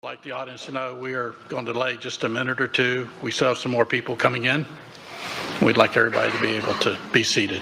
Like the audience to know, we are going to delay just a minute or two. We still have some more people coming in. We'd like everybody to be able to be seated.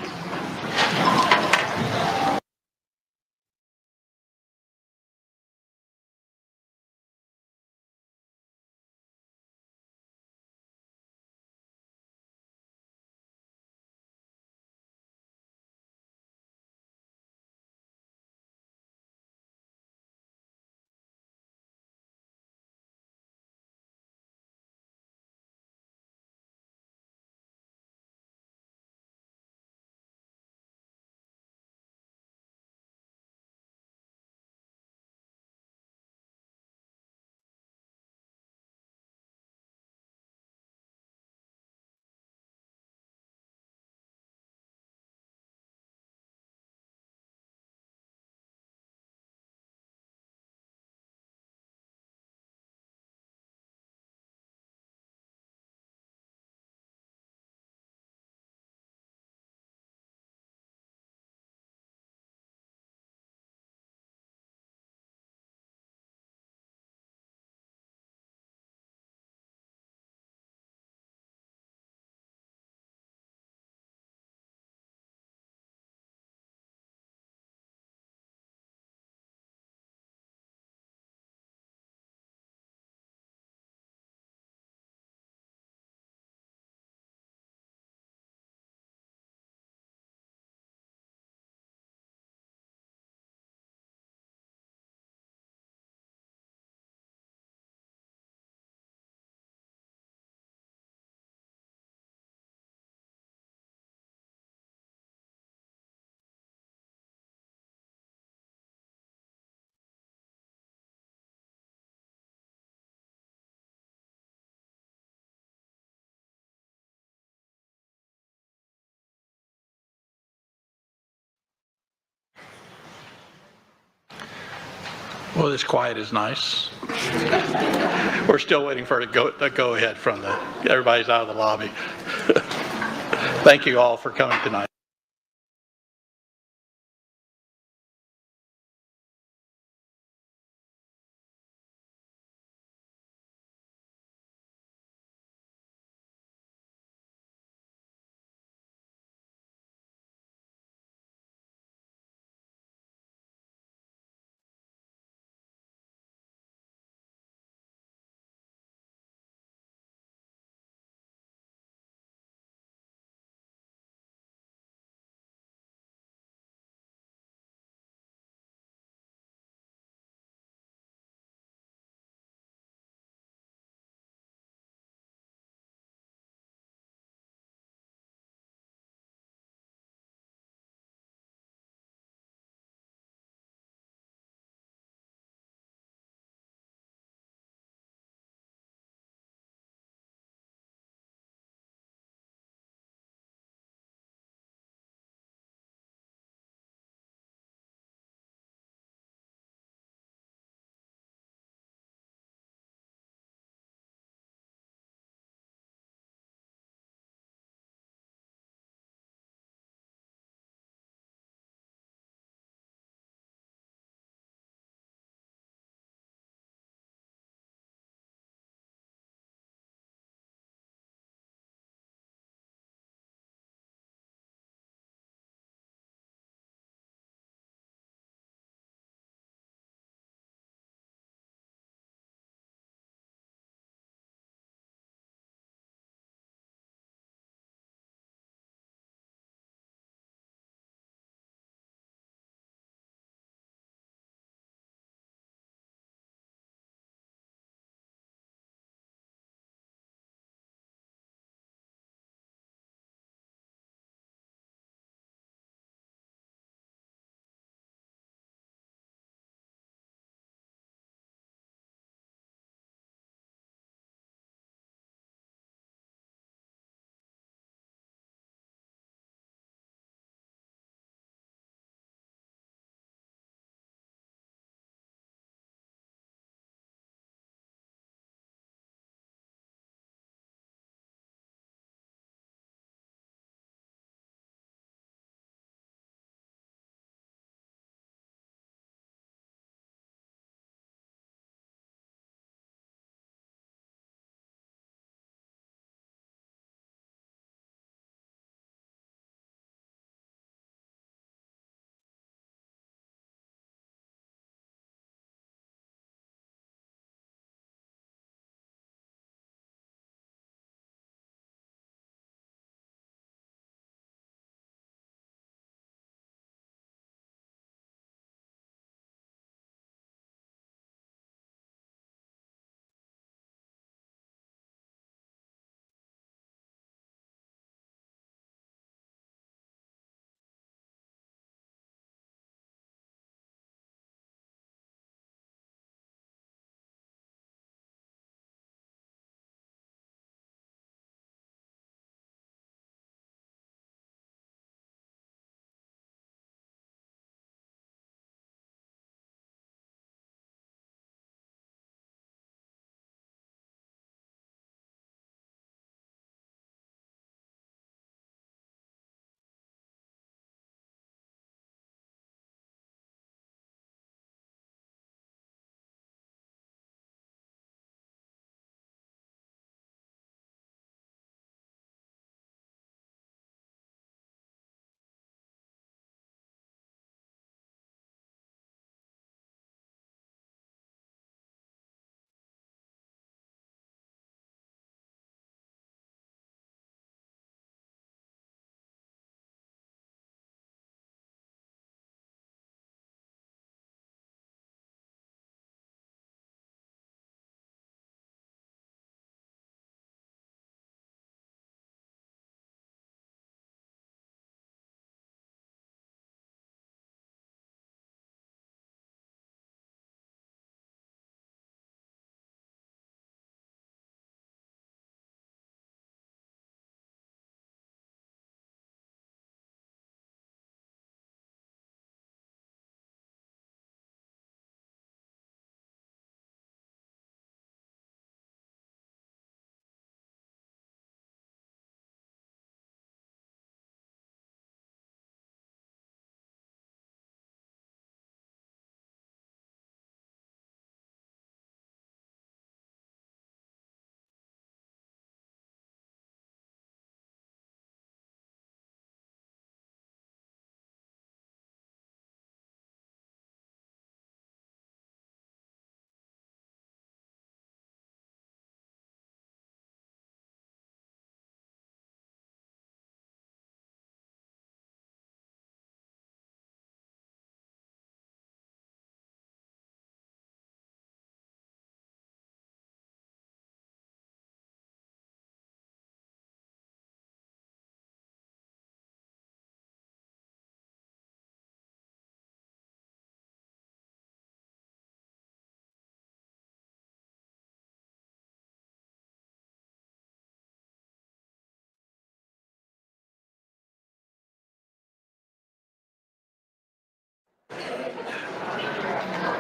Well, this quiet is nice. We're still waiting for the go ahead from everybody's out of the lobby. Thank you all for coming tonight.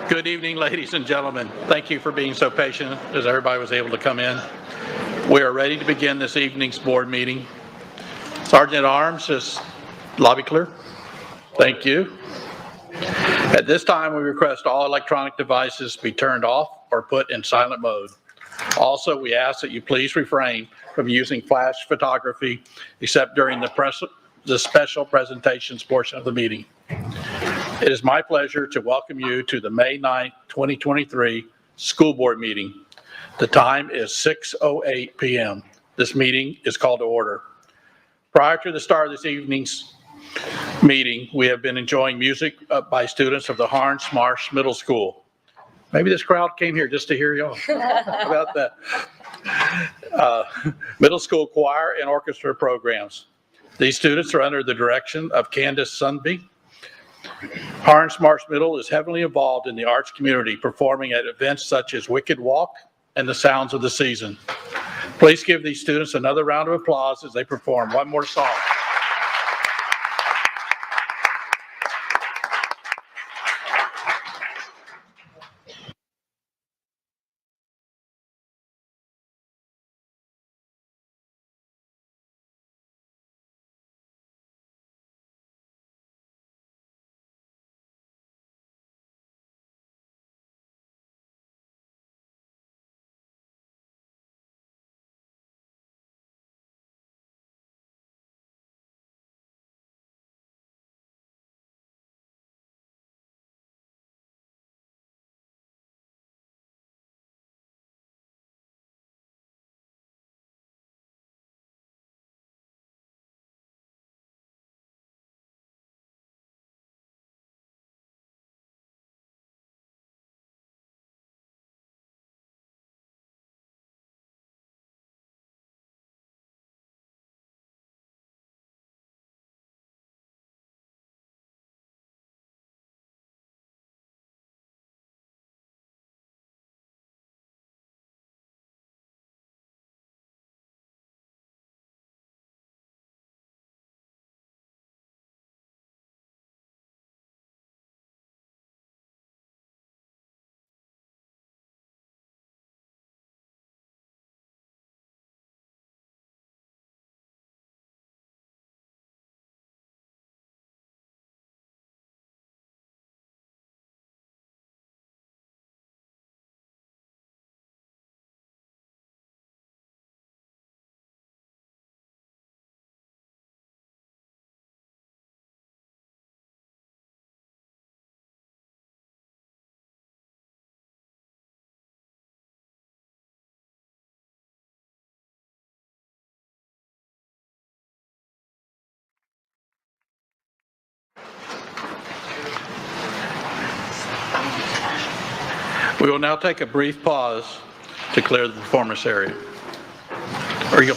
Good evening, ladies and gentlemen. Thank you for being so patient as everybody was able to come in. We are ready to begin this evening's board meeting. Sergeant at Arms, is lobby clear? Thank you. At this time, we request all electronic devices be turned off or put in silent mode. Also, we ask that you please refrain from using flash photography except during the special presentations portion of the meeting. It is my pleasure to welcome you to the May 9th, 2023 school board meeting. The time is 6:08 p.m. This meeting is called to order. Prior to the start of this evening's meeting, we have been enjoying music by students of the Harns Marsh Middle School. Maybe this crowd came here just to hear y'all. How about that? Middle school choir and orchestra programs. These students are under the direction of Candace Sunby. Harns Marsh Middle is heavily involved in the arts community, performing at events such as Wicked Walk and the Sounds of the Season. Please give these students another round of applause as they perform one more song. We will now take a brief pause to clear the performance area. Or you.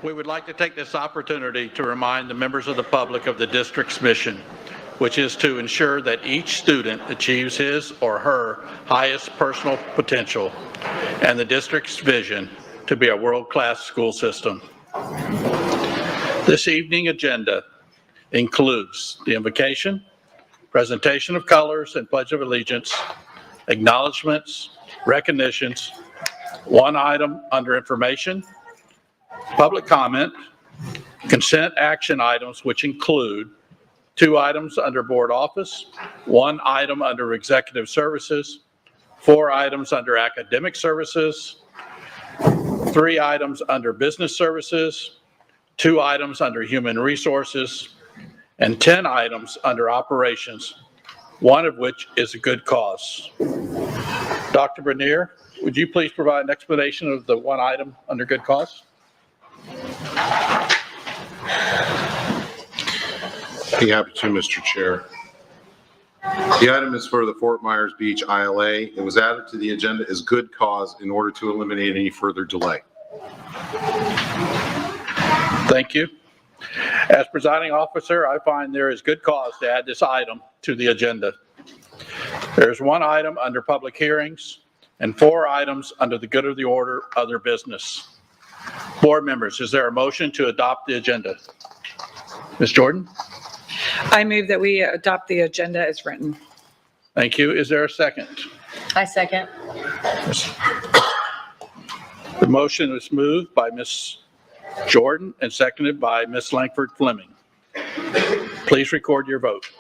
We would like to take this opportunity to remind the members of the public of the district's mission, which is to ensure that each student achieves his or her highest personal potential and the district's vision to be a world-class school system. This evening agenda includes the invocation, presentation of colors and Pledge of Allegiance, acknowledgements, recognitions, one item under information, public comment, consent action items, which include 2 items under board office, 1 item under executive services, 4 items under academic services, 3 items under business services, 2 items under human resources, and 10 items under operations, 1 of which is a good cause. Dr. Bernier, would you please provide an explanation of the 1 item under good cause? Be happy to, Mr. Chair. The item is for the Fort Myers Beach ILA. It was added to the agenda as good cause in order to eliminate any further delay. Thank you. As presiding officer, I find there is good cause to add this item to the agenda. There's 1 item under public hearings and 4 items under the good of the order, other business. Board members, is there a motion to adopt the agenda? Ms. Jordan? I move that we adopt the agenda as written. Thank you. Is there a second? I second. The motion is moved by Ms. Jordan and seconded by Ms. Langford Fleming. Please record your vote.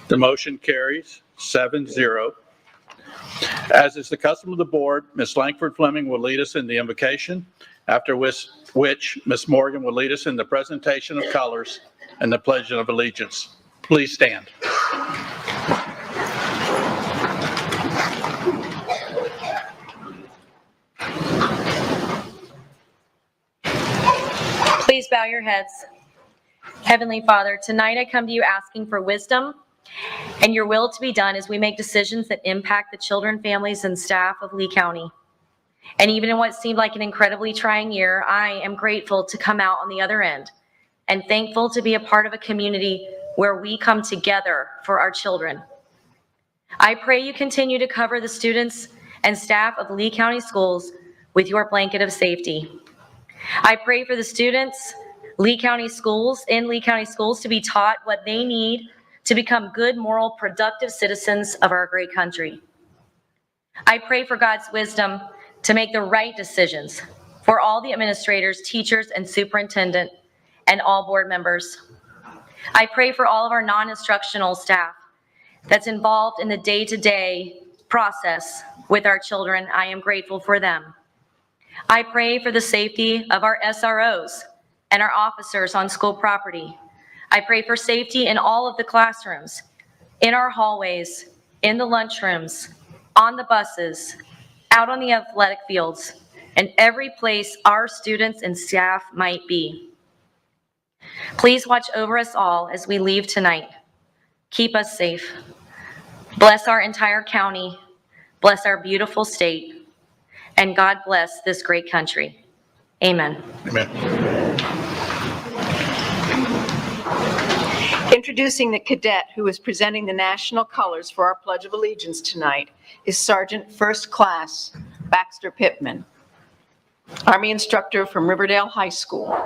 The motion carries 7-0. As is the custom of the board, Ms. Langford Fleming will lead us in the invocation, after which Ms. Morgan will lead us in the presentation of colors and the pledge of allegiance. Please stand. Please bow your heads. Heavenly Father, tonight I come to you asking for wisdom and your will to be done as we make decisions that impact the children, families, and staff of Lee County. And even in what seemed like an incredibly trying year, I am grateful to come out on the other end and thankful to be a part of a community where we come together for our children. I pray you continue to cover the students and staff of Lee County Schools with your blanket of safety. I pray for the students, Lee County Schools, to be taught what they need to become good, moral, productive citizens of our great country. I pray for God's wisdom to make the right decisions for all the administrators, teachers, and superintendent, and all board members. I pray for all of our non-instructional staff that's involved in the day-to-day process with our children. I am grateful for them. I pray for the safety of our SROs and our officers on school property. I pray for safety in all of the classrooms, in our hallways, in the lunchrooms, on the buses, out on the athletic fields, and every place our students and staff might be. Please watch over us all as we leave tonight. Keep us safe. Bless our entire county. Bless our beautiful state. And God bless this great country. Amen. Amen. Introducing the cadet who is presenting the national colors for our Pledge of Allegiance tonight is Sergeant First Class Baxter Pittman, Army instructor from Riverdale High School.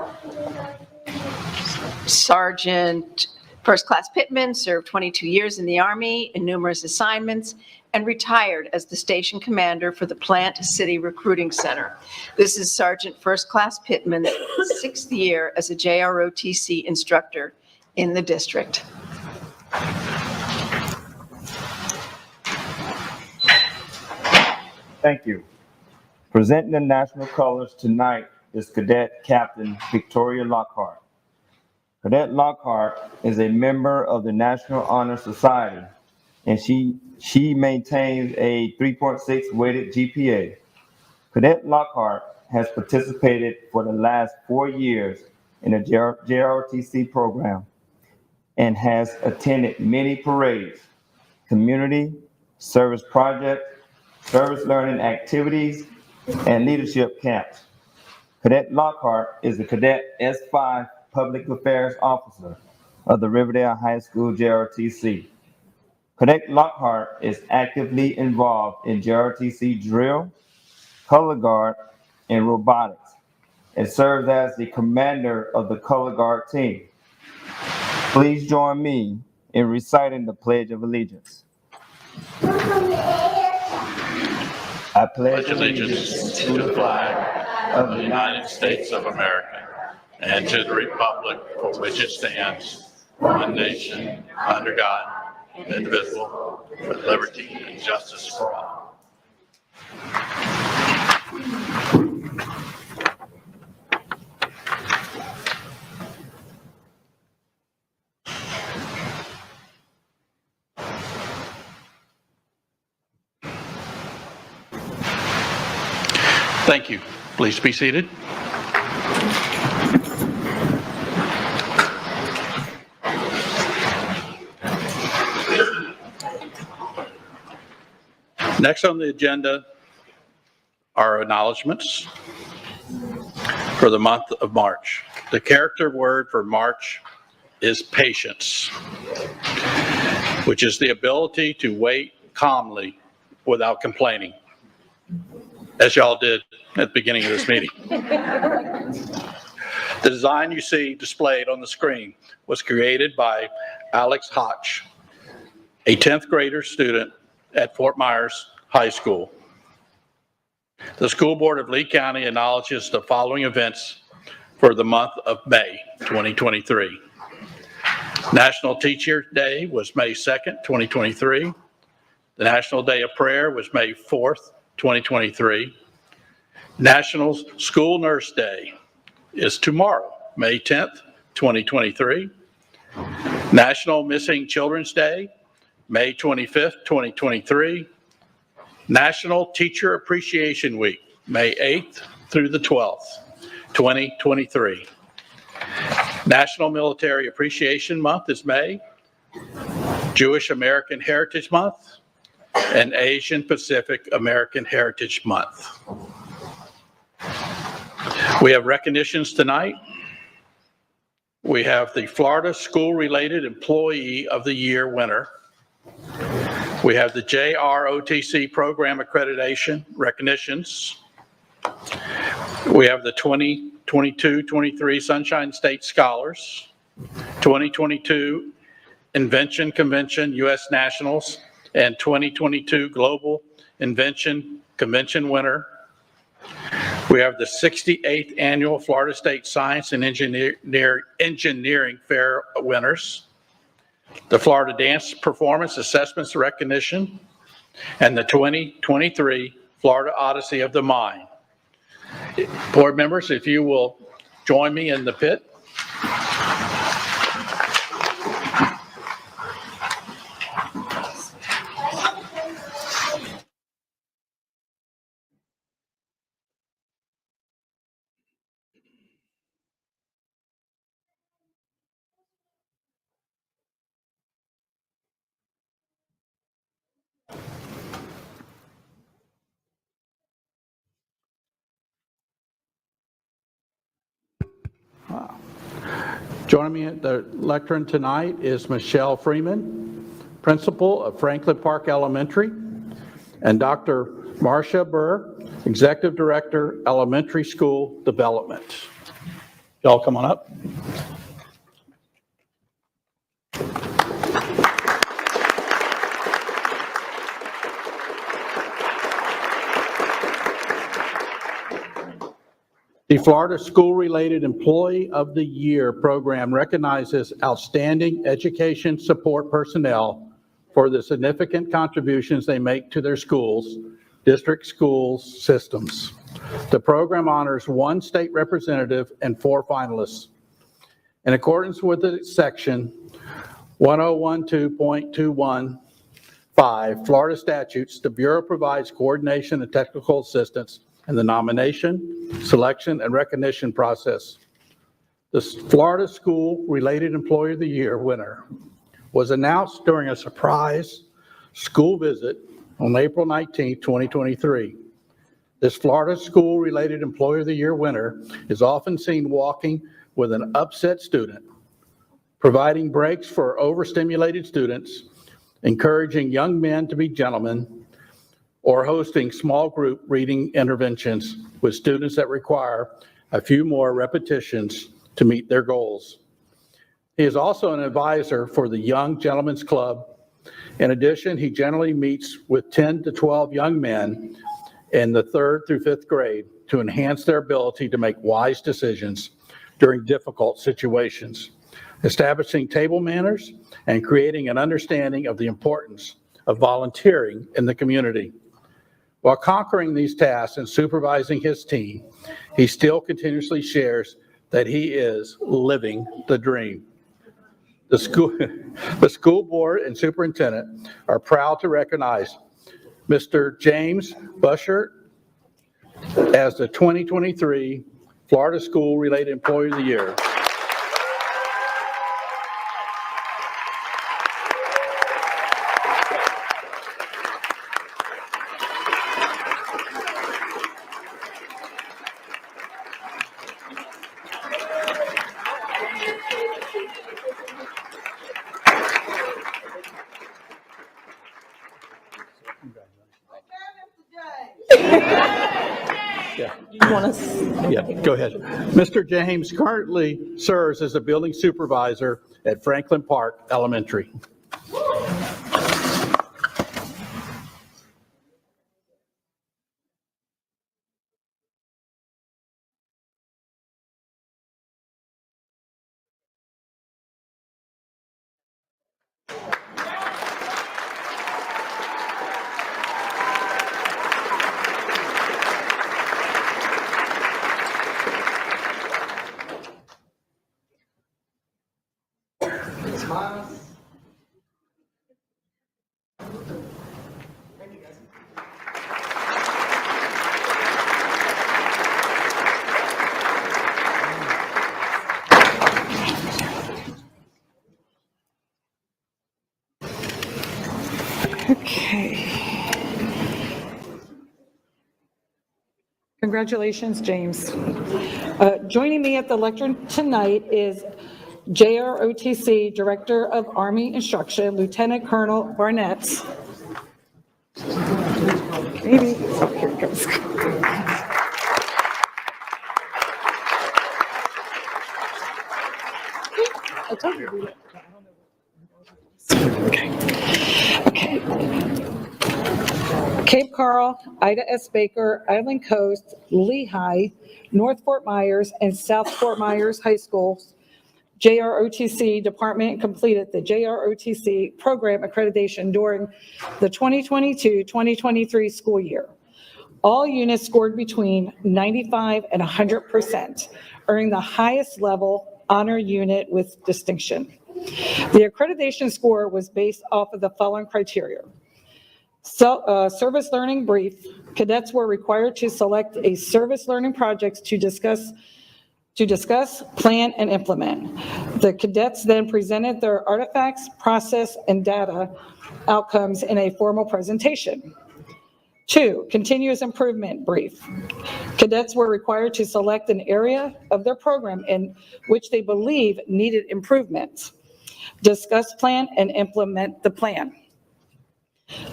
Sergeant First Class Pittman served 22 years in the Army in numerous assignments and retired as the station commander for the Plant City Recruiting Center. This is Sergeant First Class Pittman's 6th year as a JROTC instructor in the district. Thank you. Presenting the national colors tonight is Cadet Captain Victoria Lockhart. Cadet Lockhart is a member of the National Honor Society, and she maintains a 3.6 weighted GPA. Cadet Lockhart has participated for the last 4 years in the JROTC program and has attended many parades, community, service projects, service learning activities, and leadership camps. Cadet Lockhart is a Cadet S5 Public Affairs Officer of the Riverdale High School JRTC. Cadet Lockhart is actively involved in JRTC drill, color guard, and robotics, and serves as the commander of the color guard team. Please join me in reciting the Pledge of Allegiance. I pledge Allegiance to the flag of the United States of America and to the republic for which it stands, one nation, under God, indivisible, with liberty and justice for all. Thank you. Please be seated. Next on the agenda are acknowledgements for the month of March. The character word for March is patience, which is the ability to wait calmly without complaining, as y'all did at the beginning of this meeting. The design you see displayed on the screen was created by Alex Hotch, a 10th grader student at Fort Myers High School. The School Board of Lee County acknowledges the following events for the month of May 2023. National Teacher Day was May 2nd, 2023. The National Day of Prayer was May 4th, 2023. National School Nurse Day is tomorrow, May 10th, 2023. National Missing Children's Day, May 25th, 2023. National Teacher Appreciation Week, May 8th through the 12th, 2023. National Military Appreciation Month is May. Jewish American Heritage Month, and Asian Pacific American Heritage Month. We have recognitions tonight. We have the Florida School-Related Employee of the Year winner. We have the JROTC Program Accreditation recognitions. We have the 2022-23 Sunshine State Scholars, 2022 Invention Convention U.S. Nationals, and 2022 Global Invention Convention winner. We have the 68th Annual Florida State Science and Engineering Fair winners, the Florida Dance Performance Assessments recognition, and the 2023 Florida Odyssey of the Mind. Board members, if you will join me in the pit. Joining me at the lectern tonight is Michelle Freeman, principal of Franklin Park Elementary, and Dr. Marcia Burr, executive director, elementary school development. Y'all come on up. The Florida School-Related Employee of the Year program recognizes outstanding education support personnel for the significant contributions they make to their schools, district schools, systems. The program honors 1 state representative and 4 finalists. In accordance with the section 1012.215 Florida statutes, the Bureau provides coordination and technical assistance in the nomination, selection, and recognition process. The Florida School-Related Employee of the Year winner was announced during a surprise school visit on April 19, 2023. This Florida School-Related Employee of the Year winner is often seen walking with an upset student, providing breaks for overstimulated students, encouraging young men to be gentlemen, or hosting small group reading interventions with students that require a few more repetitions to meet their goals. He is also an advisor for the Young Gentlemen's Club. In addition, he generally meets with 10 to 12 young men in the 3rd through 5th grade to enhance their ability to make wise decisions during difficult situations, establishing table manners, and creating an understanding of the importance of volunteering in the community. While conquering these tasks and supervising his team, he still continuously shares that he is living the dream. The school board and superintendent are proud to recognize Mr. James Buschert as the 2023 Florida School-Related Employee of the Year. Yeah, go ahead. Mr. James currently serves as a building supervisor at Franklin Park Elementary. Okay. Congratulations, James. Joining me at the lectern tonight is JROTC Director of Army Instruction, Lieutenant Colonel Barnett. Maybe, oh, here it goes. I told you to read it. Okay. Cape Coral, Ida S. Baker, Island Coast, Lehigh, North Fort Myers, and South Fort Myers High Schools, JROTC department completed the JROTC program accreditation during the 2022-2023 school year. All units scored between 95 and 100%, earning the highest level honor unit with distinction. The accreditation score was based off of the following criteria. So, service learning brief, cadets were required to select a service learning project to discuss, plan, and implement. The cadets then presented their artifacts, process, and data outcomes in a formal presentation. 2, continuous improvement brief. Cadets were required to select an area of their program in which they believe needed improvements, discuss, plan, and implement the plan.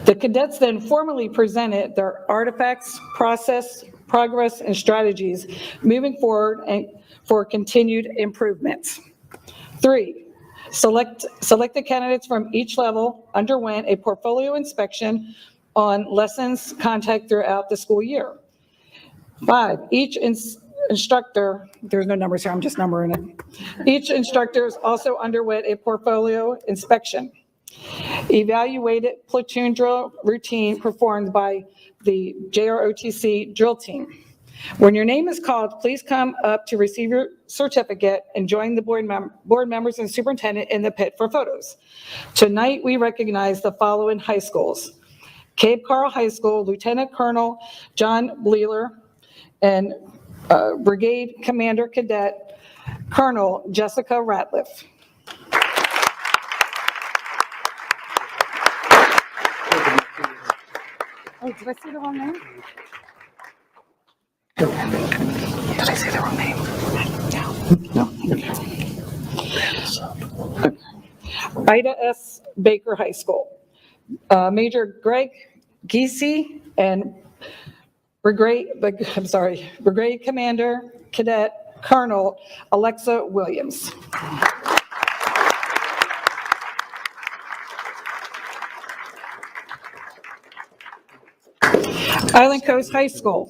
The cadets then formally presented their artifacts, process, progress, and strategies moving forward and for continued improvements. 3, selected candidates from each level underwent a portfolio inspection on lessons content throughout the school year. 5, each instructor, there's no numbers here, I'm just numbering it. Each instructor also underwent a portfolio inspection. Evaluated platoon drill routine performed by the JROTC drill team. When your name is called, please come up to receive your certificate and join the board members and superintendent in the pit for photos. Tonight, we recognize the following high schools. Cape Coral High School, Lieutenant Colonel John Bleeler, and Brigade Commander Cadet Colonel Jessica Ratliff. Oh, did I say the wrong name? Did I say the wrong name? No. Ida S. Baker High School. Major Greg Giese and Brigade Commander Cadet Colonel Alexa Williams. Island Coast High School.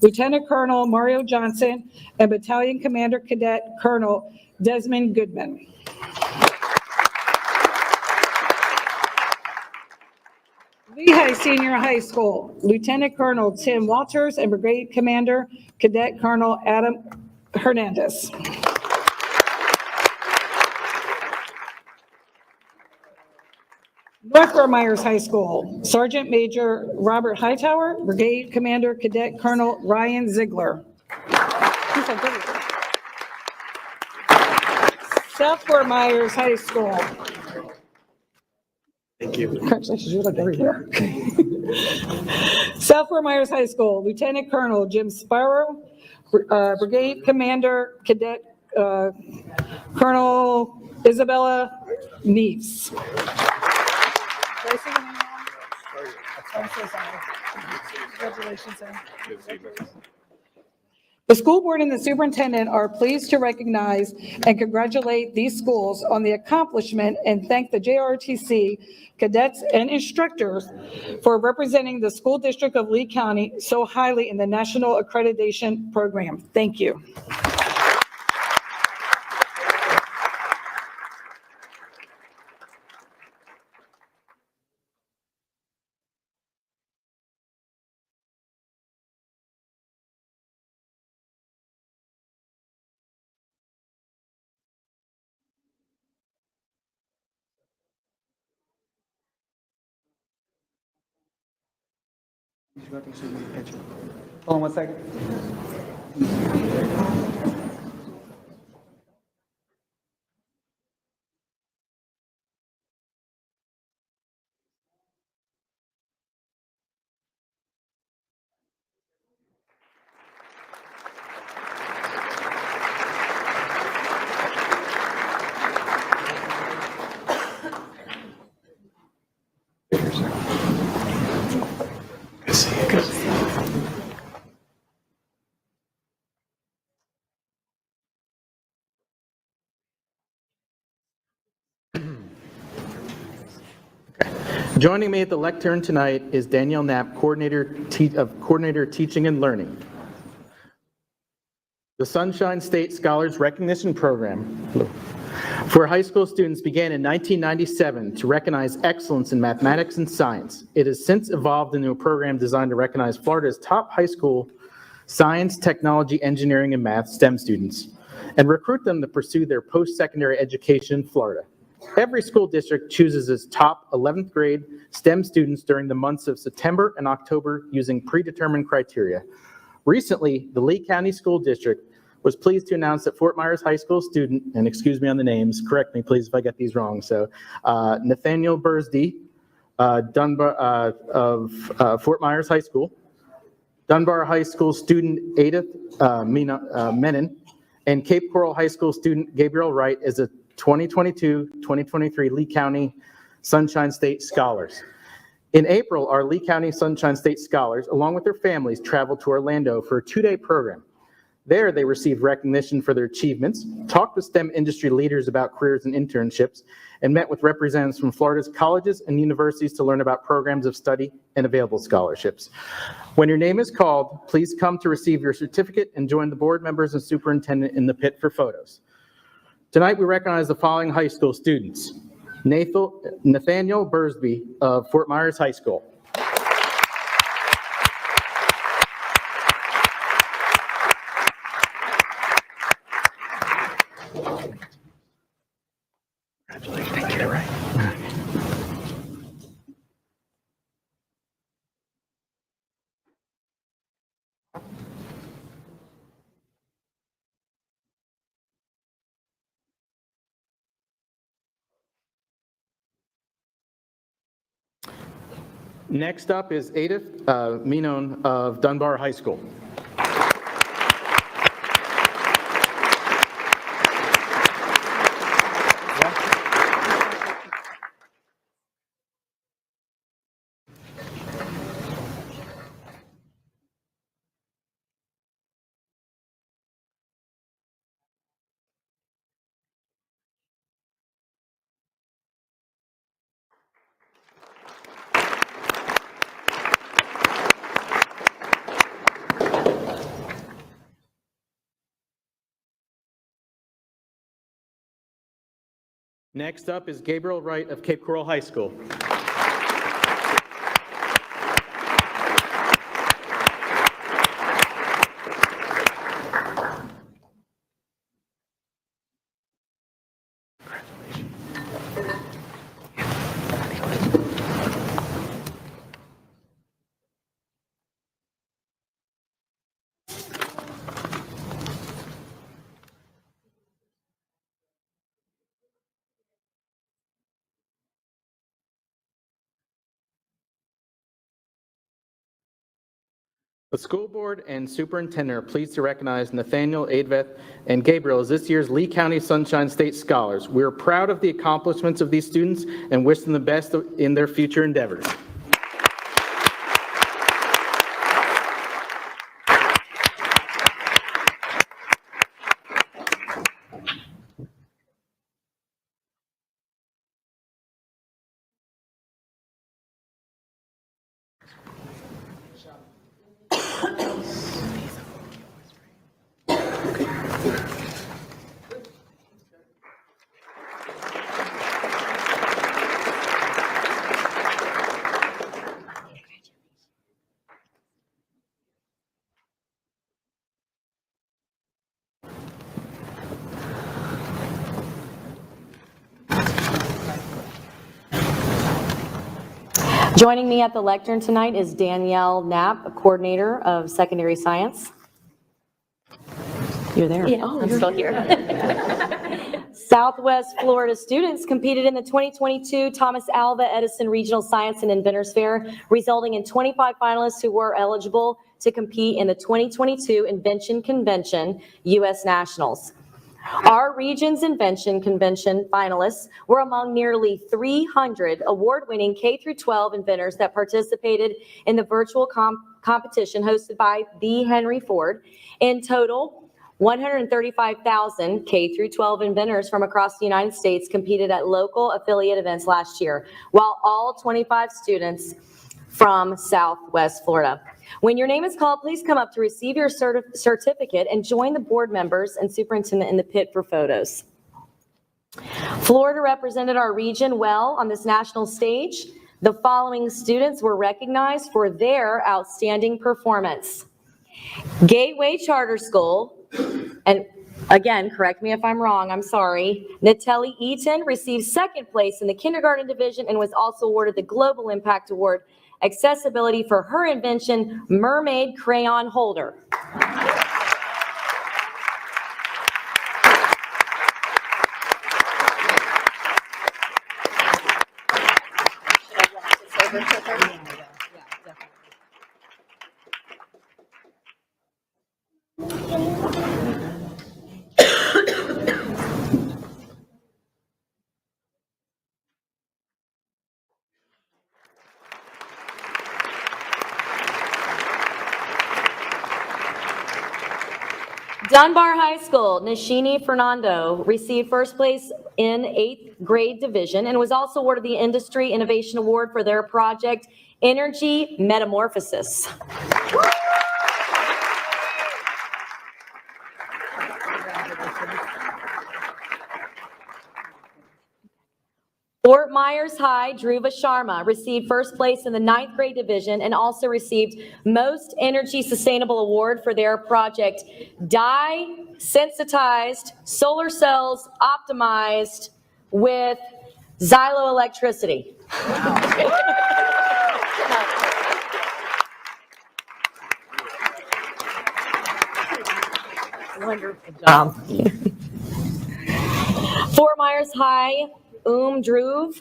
Lieutenant Colonel Mario Johnson and Battalion Commander Cadet Colonel Desmond Goodman. Lehigh Senior High School, Lieutenant Colonel Tim Walters and Brigade Commander Cadet Colonel Adam Hernandez. North Fort Myers High School, Sergeant Major Robert Hightower, Brigade Commander Cadet Colonel Ryan Ziegler. South Fort Myers High School. Thank you. Congratulations, you're like everywhere. South Fort Myers High School, Lieutenant Colonel Jim Sparrow, Brigade Commander Cadet Colonel Isabella Neves. Did I say your name wrong? I'm so sorry. Congratulations, sir. The school board and the superintendent are pleased to recognize and congratulate these schools on the accomplishment and thank the JROTC cadets and instructors for representing the school district of Lee County so highly in the National Accreditation Program. Thank you. Hold on one second. Joining me at the lectern tonight is Danielle Knapp, Coordinator Teaching and Learning. The Sunshine State Scholars Recognition Program for high school students began in 1997 to recognize excellence in mathematics and science. It has since evolved into a program designed to recognize Florida's top high school science, technology, engineering, and math STEM students and recruit them to pursue their post-secondary education in Florida. Every school district chooses its top 11th grade STEM students during the months of September and October using predetermined criteria. Recently, the Lee County School District was pleased to announce that Fort Myers High School student, and excuse me on the names, correct me please if I get these wrong, so Nathaniel Bursdy Dunbar of Fort Myers High School, Dunbar High School student Edith Menon, and Cape Coral High School student Gabriel Wright as a 2022-2023 Lee County Sunshine State Scholars. In April, our Lee County Sunshine State Scholars, along with their families, traveled to Orlando for a two-day program. There, they received recognition for their achievements, talked with STEM industry leaders about careers and internships, and met with representatives from Florida's colleges and universities to learn about programs of study and available scholarships. When your name is called, please come to receive your certificate and join the board members and superintendent in the pit for photos. Tonight, we recognize the following high school students. Nathaniel Bursby of Fort Myers High School. Congratulations, I get it right. Next up is Edith Menon of Dunbar High School. Next up is Gabriel Wright of Cape Coral High School. The school board and superintendent are pleased to recognize Nathaniel, Adveth, and Gabriel as this year's Lee County Sunshine State Scholars. We are proud of the accomplishments of these students and wish them the best in their future endeavors. Joining me at the lectern tonight is Danielle Knapp, a coordinator of secondary science. You're there. Yeah, I'm still here. Southwest Florida students competed in the 2022 Thomas Alva Edison Regional Science and Inventors Fair, resulting in 25 finalists who were eligible to compete in the 2022 Invention Convention U.S. Nationals. Our region's Invention Convention finalists were among nearly 300 award-winning K-12 inventors that participated in the virtual competition hosted by the Henry Ford. In total, 135,000 K-12 inventors from across the United States competed at local affiliate events last year, while all 25 students from Southwest Florida. When your name is called, please come up to receive your certificate and join the board members and superintendent in the pit for photos. Florida represented our region well on this national stage. The following students were recognized for their outstanding performance. Gateway Charter School, and again, correct me if I'm wrong, I'm sorry. Natalie Eaton received second place in the kindergarten division and was also awarded the Global Impact Award Accessibility for her invention, Mermaid Crayon Holder. Dunbar High School, Nishini Fernando received first place in 8th grade division and was also awarded the Industry Innovation Award for their project, Energy Metamorphosis. Fort Myers High, Dhruva Sharma received first place in the 9th grade division and also received Most Energy Sustainable Award for their project, Dye Sensitized Solar Cells Optimized with Xyloelectricity. Wonderful job. Fort Myers High, Dhruv,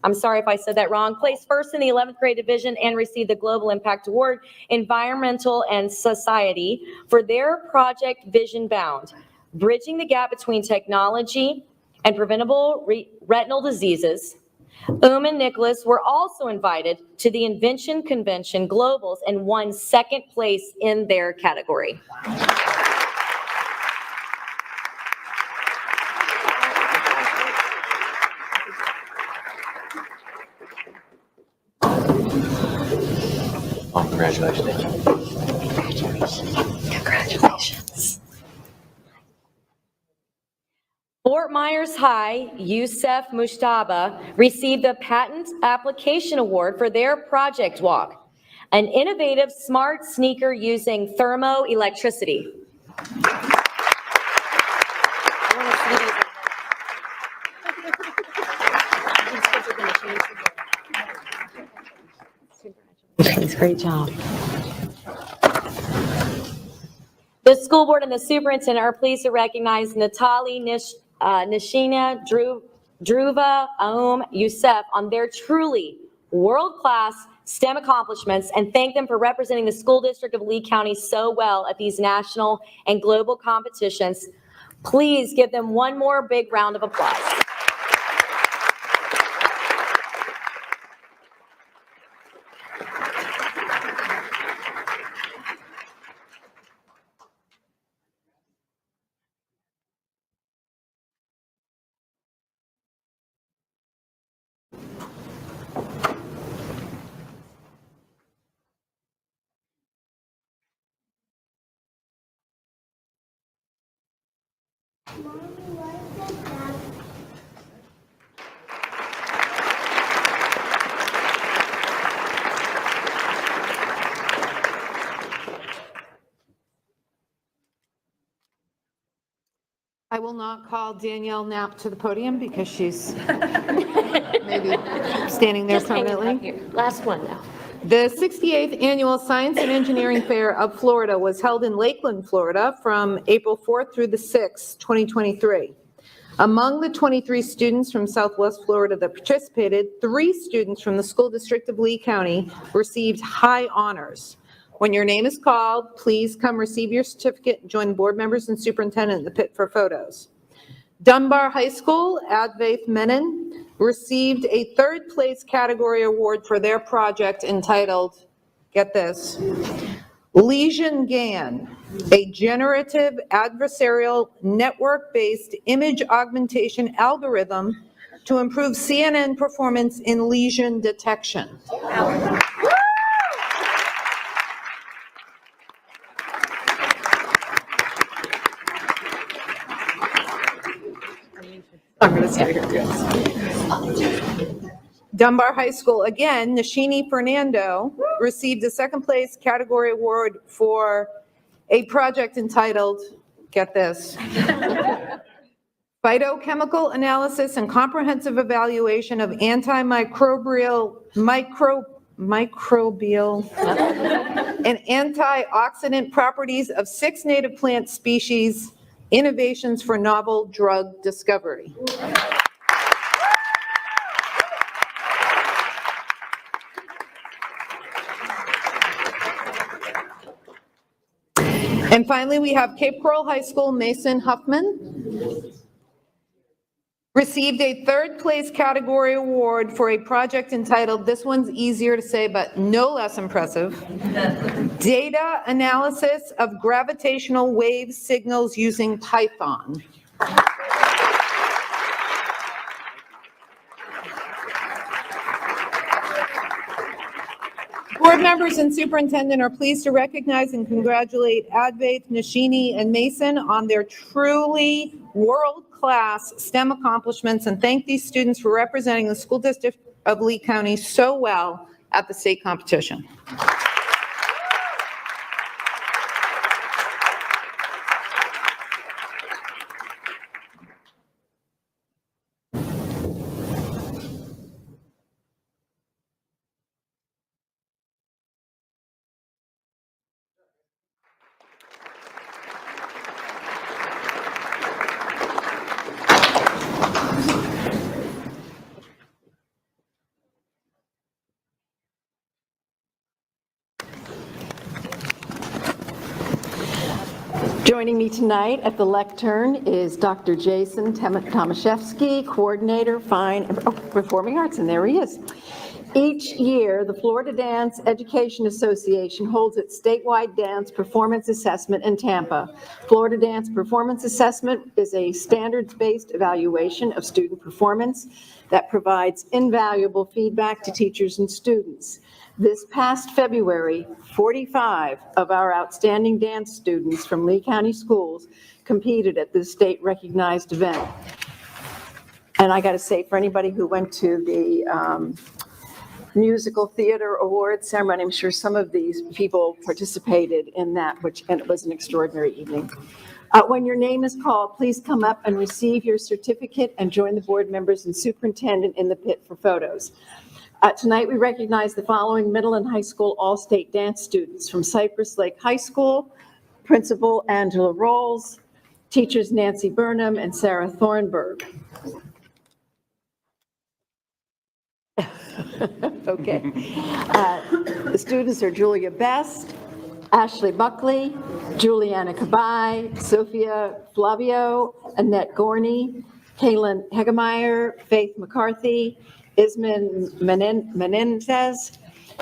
I'm sorry if I said that wrong, placed first in the 11th grade division and received the Global Impact Award, Environmental and Society, for their project Vision Bound, bridging the gap between technology and preventable retinal diseases. And Nicholas were also invited to the Invention Convention Globals and won second place in their category. Oh, congratulations. Congratulations. Fort Myers High, Youssef Mushtaba, received the Patent Application Award for their Project Walk, an innovative smart sneaker using thermoelectricity. Great job. The school board and the superintendent are pleased to recognize Natali Nishina Druva Aum Youssef on their truly world-class STEM accomplishments and thank them for representing the school district of Lee County so well at these national and global competitions. Please give them one more big round of applause. I will not call Danielle Knapp to the podium because she's maybe standing there permanently. Last one now. The 68th Annual Science and Engineering Fair of Florida was held in Lakeland, Florida from April 4th through the 6th, 2023. Among the 23 students from Southwest Florida that participated, 3 students from the school district of Lee County received high honors. When your name is called, please come receive your certificate and join board members and superintendent in the pit for photos. Dunbar High School, Advaith Menon, received a 3rd place category award for their project entitled, get this, Lesion GAN, a generative adversarial network-based image augmentation algorithm to improve CNN performance in lesion detection. I'm going to stay here, yes. Dunbar High School, again, Nashini Fernando received a 2nd place category award for a project entitled, get this, Phytochemical Analysis and Comprehensive Evaluation of Antimicrobial and Antioxidant Properties of 6 Native Plant Species, Innovations for Novel Drug Discovery. And finally, we have Cape Coral High School, Mason Huffman received a 3rd place category award for a project entitled, this one's easier to say but no less impressive, Data Analysis of Gravitational Wave Signals Using Python. Board members and superintendent are pleased to recognize and congratulate Advaith, Nashini, and Mason on their truly world-class STEM accomplishments and thank these students for representing the school district of Lee County so well at the state competition. Joining me tonight at the lectern is Dr. Jason Tomaszewski, Coordinator, Performing Arts, and there he is. Each year, the Florida Dance Education Association holds its statewide dance performance assessment in Tampa. Florida Dance Performance Assessment is a standards-based evaluation of student performance that provides invaluable feedback to teachers and students. This past February, 45 of our outstanding dance students from Lee County Schools competed at this state-recognized event. And I got to say, for anybody who went to the Musical Theater Awards ceremony, I'm sure some of these people participated in that, and it was an extraordinary evening. When your name is called, please come up and receive your certificate and join the board members and superintendent in the pit for photos. Tonight, we recognize the following middle and high school all-state dance students from Cypress Lake High School: Principal Angela Rolls, teachers Nancy Burnham and Sarah Thornburg. Okay. The students are Julia Best, Ashley Buckley, Juliana Cabai, Sophia Flavio, Annette Gorney, Kaylin Hegemeyer, Faith McCarthy, Isman Menendez,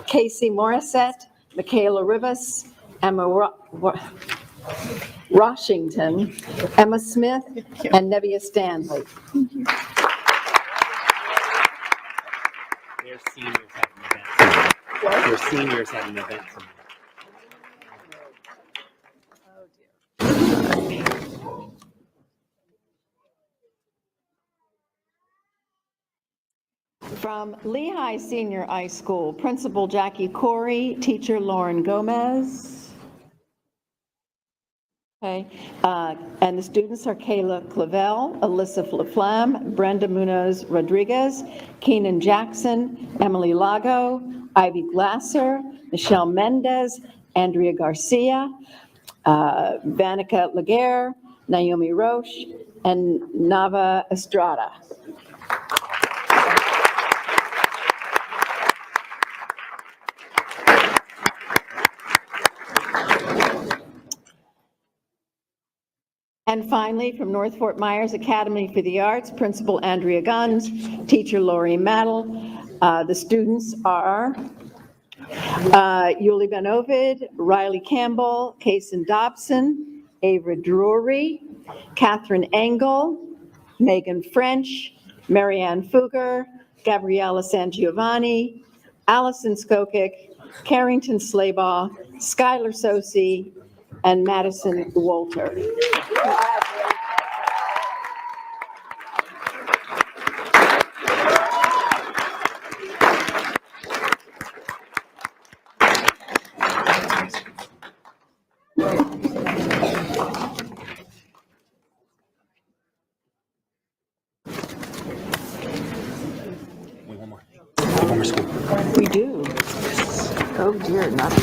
Casey Morissette, Michaela Rivas, Emma Washington, Emma Smith, and Nevia Stanley. Their seniors have an event tonight. Their seniors have an event tonight. From Lehigh Senior High School, Principal Jackie Corey, teacher Lauren Gomez. Okay, and the students are Kayla Clavel, Alyssa Laflamme, Brenda Munoz Rodriguez, Keenan Jackson, Emily Lago, Ivy Glasser, Michelle Mendez, Andrea Garcia, Vanica Laguerre, Naomi Roche, and Nava Estrada. And finally, from North Fort Myers Academy for the Arts, Principal Andrea Guns, teacher Lori Maddle. The students are Yuli Ben Ovid, Riley Campbell, Kason Dobson, Ava Drury, Catherine Engel, Megan French, Marianne Fugger, Gabriella San Giovanni, Allison Skokik, Carrington Slaybaugh, Skylar Sosi, and Madison Walter. One more school. We do. Oh dear, not.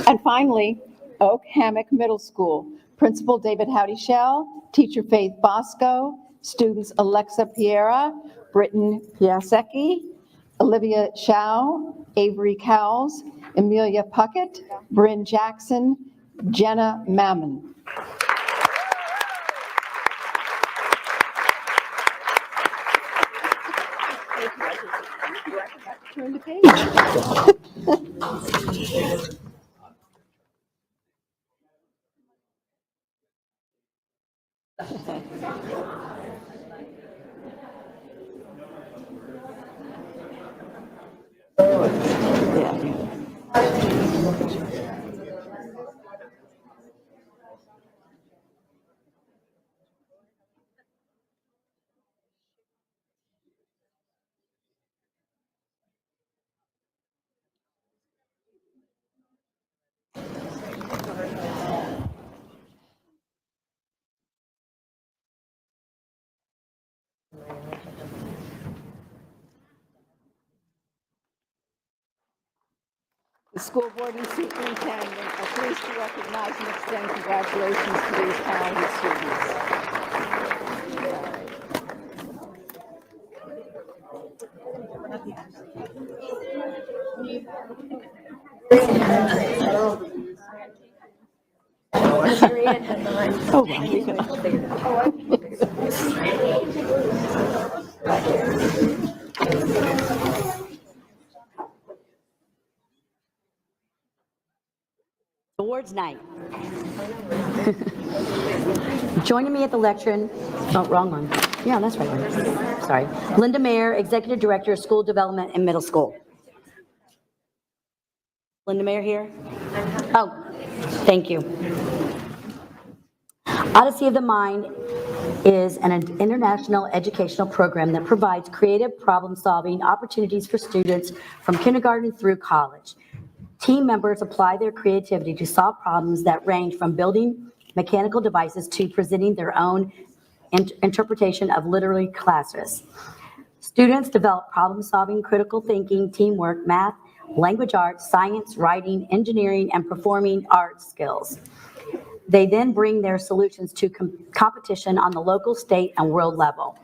And finally, Oak Hammock Middle School, Principal David Howdy Shell, teacher Faith Bosco, students Alexa Piera, Britton Piasecki, Olivia Shao, Avery Cowles, Amelia Puckett, Bryn Jackson, Jenna Mammon. Turn the page. The school board and superintendent are pleased to recognize and extend congratulations to these talented students. Oh, Awards night. Joining me at the lectern, oh, wrong one. Yeah, that's right one. Sorry. Linda Mayer, Executive Director of School Development and Middle School. Linda Mayer here? Oh, thank you. Odyssey of the Mind is an international educational program that provides creative problem-solving opportunities for students from kindergarten through college. Team members apply their creativity to solve problems that range from building mechanical devices to presenting their own interpretation of literary classes. Students develop problem-solving, critical thinking, teamwork, math, language arts, science, writing, engineering, and performing arts skills. They then bring their solutions to competition on the local, state, and world level.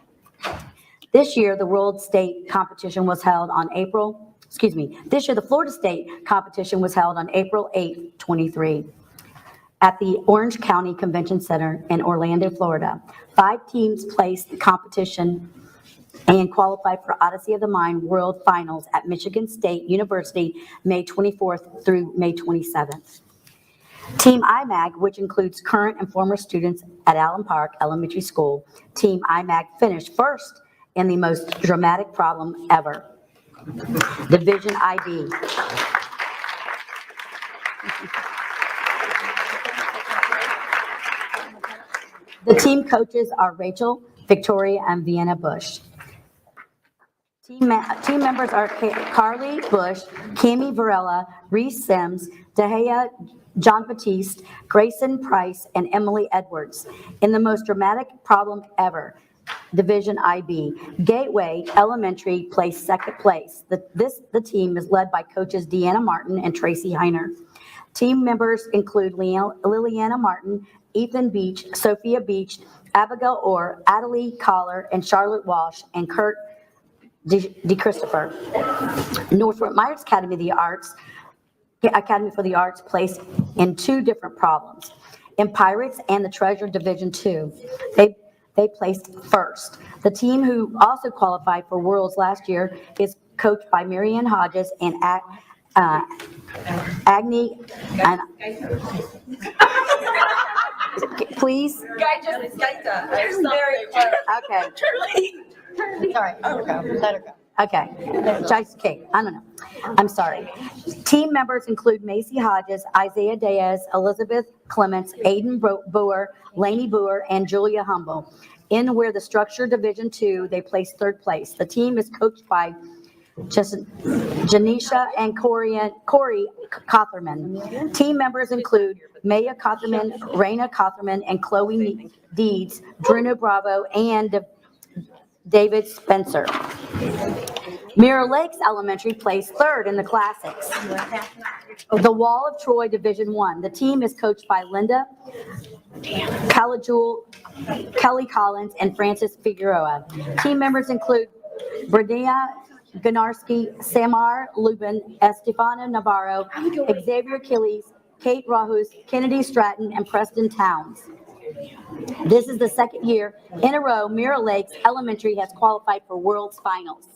This year, the Florida State competition was held on April 8, 23 at the Orange County Convention Center in Orlando, Florida. 5 teams placed the competition and qualified for Odyssey of the Mind World Finals at Michigan State University, May 24th through May 27th. Team IMAG, which includes current and former students at Allen Park Elementary School, Team IMAG finished first in the most dramatic problem ever, Division IB. The team coaches are Rachel, Victoria, and Vienna Bush. Team members are Carly Bush, Cami Varela, Reese Sims, Dahlia John Batiste, Grayson Price, and Emily Edwards. In the most dramatic problem ever, Division IB, Gateway Elementary placed second place. The team is led by coaches Deanna Martin and Tracy Heiner. Team members include Liliana Martin, Ethan Beach, Sophia Beach, Abigail Orr, Adelie Collar, and Charlotte Walsh, and Kurt DeChristopher. North Fort Myers Academy for the Arts placed in 2 different problems. In Pirates and the Treasure Division 2, they placed first. The team who also qualified for Worlds last year is coached by Marianne Hodges and Agni. Please? Okay. Sorry. Let her go. Okay. Okay. I don't know. I'm sorry. Team members include Macy Hodges, Isaiah Diaz, Elizabeth Clements, Aiden Boer, Lainey Boer, and Julia Humble. In where the Structure Division 2, they placed third place. The team is coached by Janisha and Corey Cotherman. Team members include Maya Cotherman, Raina Cotherman, and Chloe Deeds, Bruno Bravo, and David Spencer. Mirror Lakes Elementary placed third in the classics. The Wall of Troy Division 1. The team is coached by Linda Calajul, Kelly Collins, and Francis Figueroa. Team members include Bradea Ganarski, Samar Lubin, Estefana Navarro, Xavier Achilles, Kate Rahus, Kennedy Stratton, and Preston Towns. This is the second year in a row Mirror Lakes Elementary has qualified for World's Finals.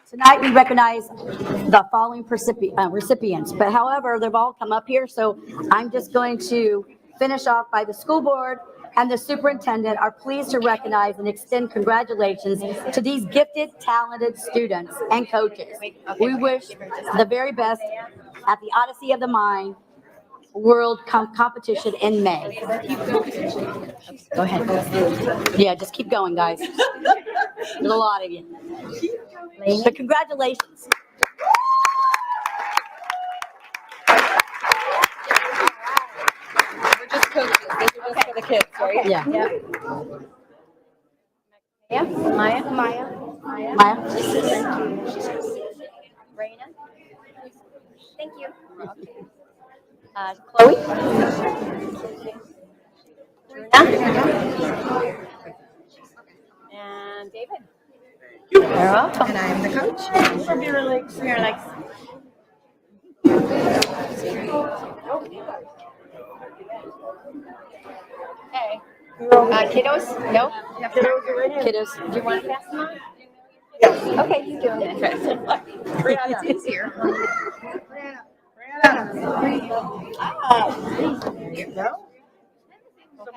Tonight, we recognize the following recipients, but however, they've all come up here, so I'm just going to finish off by the school board and the superintendent are pleased to recognize and extend congratulations to these gifted, talented students and coaches. We wish the very best at the Odyssey of the Mind World Competition in May. Go ahead. Yeah, just keep going, guys. There's a lot of you. But congratulations. We're just coaches. These are just for the kids, right? Yeah. Maya? Maya? Raina? Thank you. Chloe? And David? You're welcome. And I am the coach. For Mirror Lakes. Okay. Kiddos? No? Kiddos. Do you want to pass them on? Yes. Okay, he's doing it. Brianna. It's here.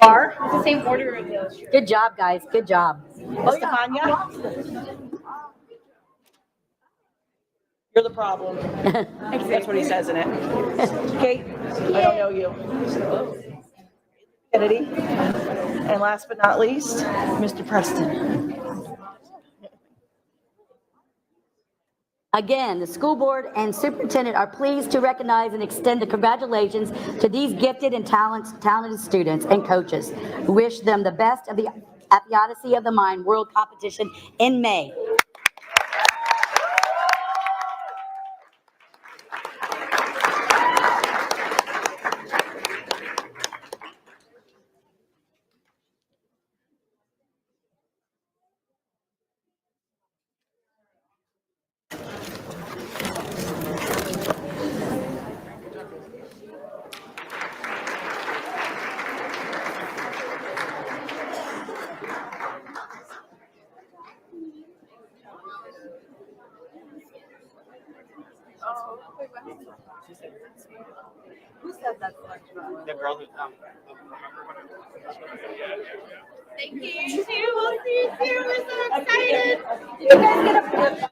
Are, it's the same order of those. Good job, guys. Good job. Estefania? You're the problem. That's what he says in it. Kate, I don't know you. Kennedy. And last but not least, Mr. Preston. Again, the school board and superintendent are pleased to recognize and extend the congratulations to these gifted and talented students and coaches. We wish them the best at the Odyssey of the Mind World Competition in May. The girl who, Thank you. We'll see you soon. We're so excited. You guys get a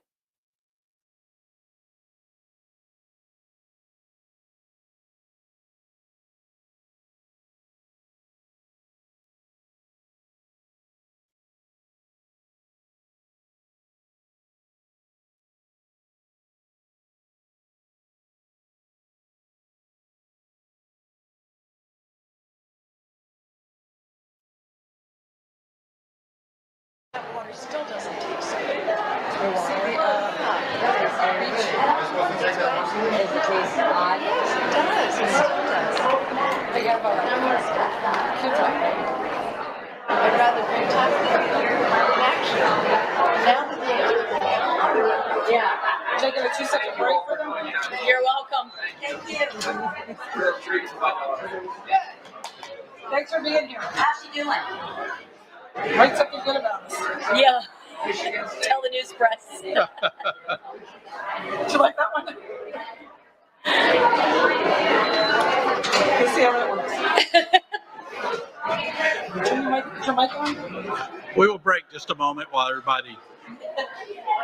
I'd rather drink coffee. Actually, now that they Yeah. Taking a 2-second break for them? You're welcome. Thank you. Thanks for being here. How's she doing? Write something good about us. Yeah. Tell the news press. Did you like that one? Let's see how that works. Turn your mic on. We will break just a moment while everybody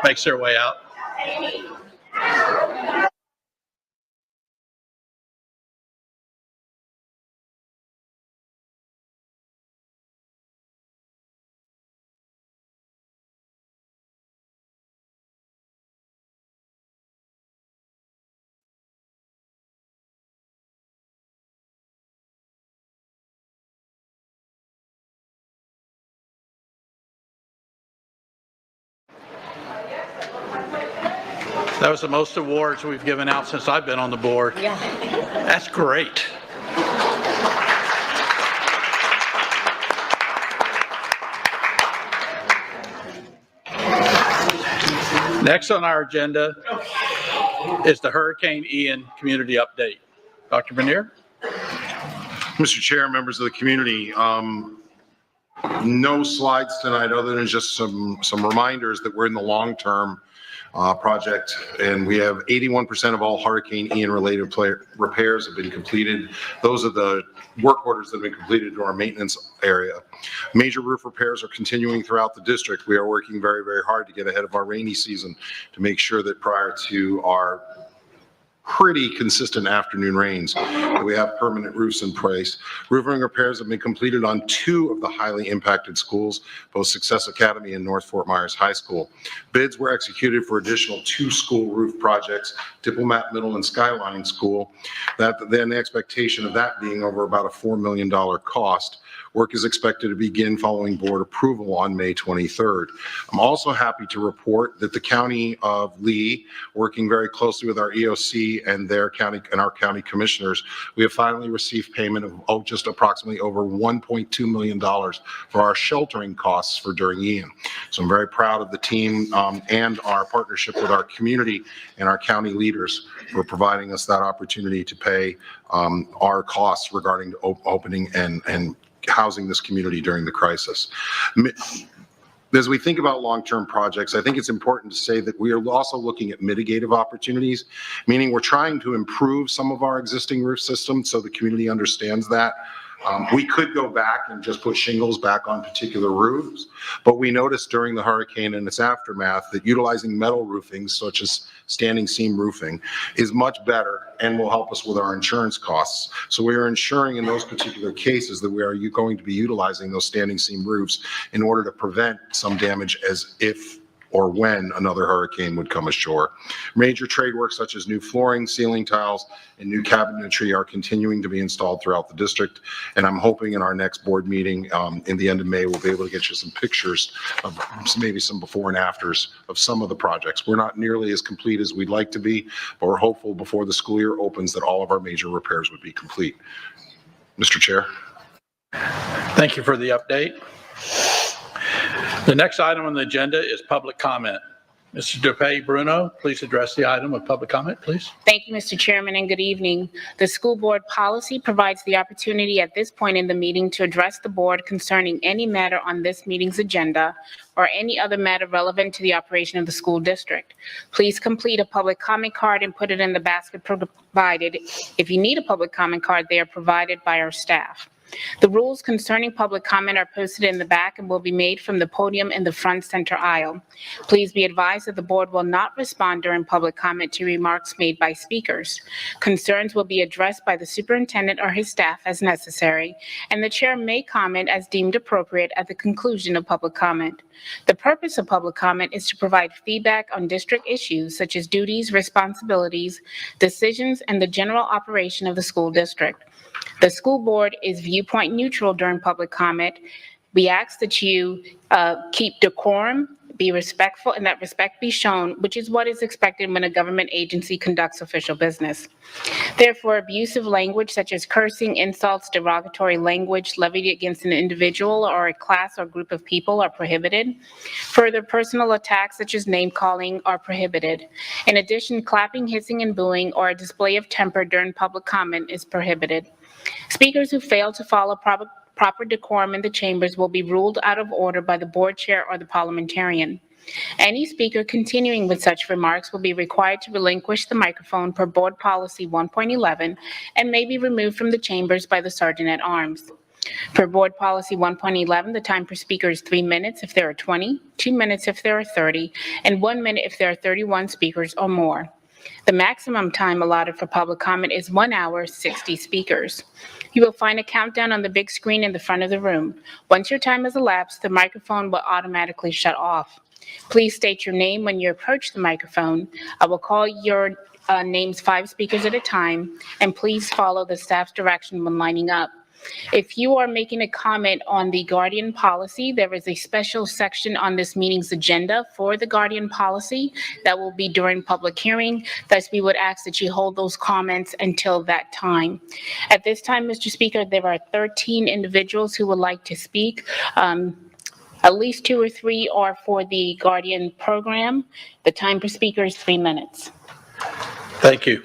makes their way out. That was the most awards we've given out since I've been on the board. Yeah. That's great. Next on our agenda is the Hurricane Ian Community Update. Dr. Bernier? Mr. Chair, members of the community, no slides tonight other than just some reminders that we're in the long-term project, and we have 81% of all Hurricane Ian related repairs have been completed. Those are the work orders that have been completed to our maintenance area. Major roof repairs are continuing throughout the district. We are working very, very hard to get ahead of our rainy season to make sure that prior to our pretty consistent afternoon rains, that we have permanent roofs in place. Roofing repairs have been completed on 2 of the highly impacted schools, both Success Academy and North Fort Myers High School. Bids were executed for additional 2 school roof projects, Diplomat Middle and Skyline School. Then the expectation of that being over about a $4 million cost. Work is expected to begin following board approval on May 23rd. I'm also happy to report that the County of Lee, working very closely with our EOC and our county commissioners, we have finally received payment of just approximately over $1.2 million for our sheltering costs for during Ian. So I'm very proud of the team and our partnership with our community and our county leaders for providing us that opportunity to pay our costs regarding opening and housing this community during the crisis. As we think about long-term projects, I think it's important to say that we are also looking at mitigative opportunities, meaning we're trying to improve some of our existing roof systems so the community understands that. We could go back and just put shingles back on particular roofs, but we noticed during the hurricane and its aftermath that utilizing metal roofing, such as standing seam roofing, is much better and will help us with our insurance costs. So we are ensuring in those particular cases that we are going to be utilizing those standing seam roofs in order to prevent some damage as if or when another hurricane would come ashore. Major trade work such as new flooring, ceiling tiles, and new cabinetry are continuing to be installed throughout the district. And I'm hoping in our next board meeting in the end of May, we'll be able to get you some pictures of maybe some before and afters of some of the projects. We're not nearly as complete as we'd like to be, but we're hopeful before the school year opens that all of our major repairs would be complete. Mr. Chair. Thank you for the update. The next item on the agenda is public comment. Mr. DePay Bruno, please address the item of public comment, please. Thank you, Mr. Chairman, and good evening. The school board policy provides the opportunity at this point in the meeting to address the board concerning any matter on this meeting's agenda or any other matter relevant to the operation of the school district. Please complete a public comment card and put it in the basket provided. If you need a public comment card, they are provided by our staff. The rules concerning public comment are posted in the back and will be made from the podium in the front center aisle. Please be advised that the board will not respond during public comment to remarks made by speakers. Concerns will be addressed by the superintendent or his staff as necessary, and the chair may comment as deemed appropriate at the conclusion of public comment. The purpose of public comment is to provide feedback on district issues such as duties, responsibilities, decisions, and the general operation of the school district. The school board is viewpoint neutral during public comment. We ask that you keep decorum, be respectful, and that respect be shown, which is what is expected when a government agency conducts official business. Therefore, abusive language such as cursing, insults, derogatory language levied against an individual or a class or group of people are prohibited. Further, personal attacks such as name-calling are prohibited. In addition, clapping, hissing, and booing or a display of temper during public comment is prohibited. Speakers who fail to follow proper decorum in the chambers will be ruled out of order by the board chair or the parliamentarian. Any speaker continuing with such remarks will be required to relinquish the microphone per Board Policy 1.11 and may be removed from the chambers by the Sergeant at Arms. Per Board Policy 1.11, the time per speaker is 3 minutes if there are 20, 2 minutes if there are 30, and 1 minute if there are 31 speakers or more. The maximum time allotted for public comment is 1 hour, 60 speakers. You will find a countdown on the big screen in the front of the room. Once your time has elapsed, the microphone will automatically shut off. Please state your name when you approach the microphone. I will call your names 5 speakers at a time, and please follow the staff's direction when lining up. If you are making a comment on the Guardian policy, there is a special section on this meeting's agenda for the Guardian policy that will be during public hearing. Thus, we would ask that you hold those comments until that time. At this time, Mr. Speaker, there are 13 individuals who would like to speak. At least 2 or 3 are for the Guardian program. The time per speaker is 3 minutes. Thank you.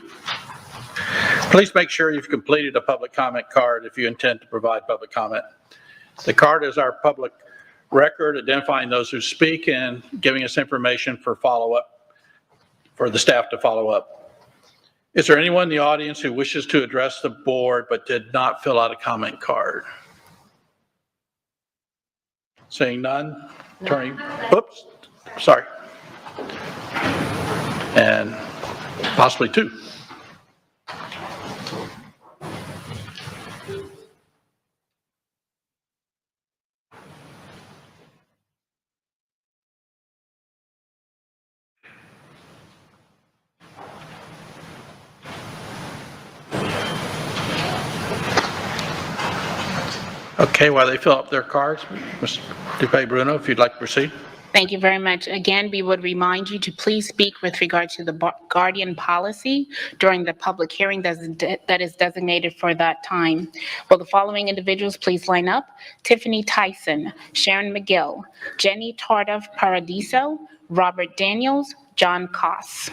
Please make sure you've completed a public comment card if you intend to provide public comment. The card is our public record identifying those who speak and giving us information for follow-up, for the staff to follow up. Is there anyone in the audience who wishes to address the board but did not fill out a comment card? Seeing none, turning, oops, sorry. And possibly 2. Okay, while they fill up their cards, Mr. DePay Bruno, if you'd like to proceed. Thank you very much. Again, we would remind you to please speak with regard to the Guardian policy during the public hearing that is designated for that time. Will the following individuals please line up? Tiffany Tyson, Sharon McGill, Jenny Tardif Paradiso, Robert Daniels, John Koss.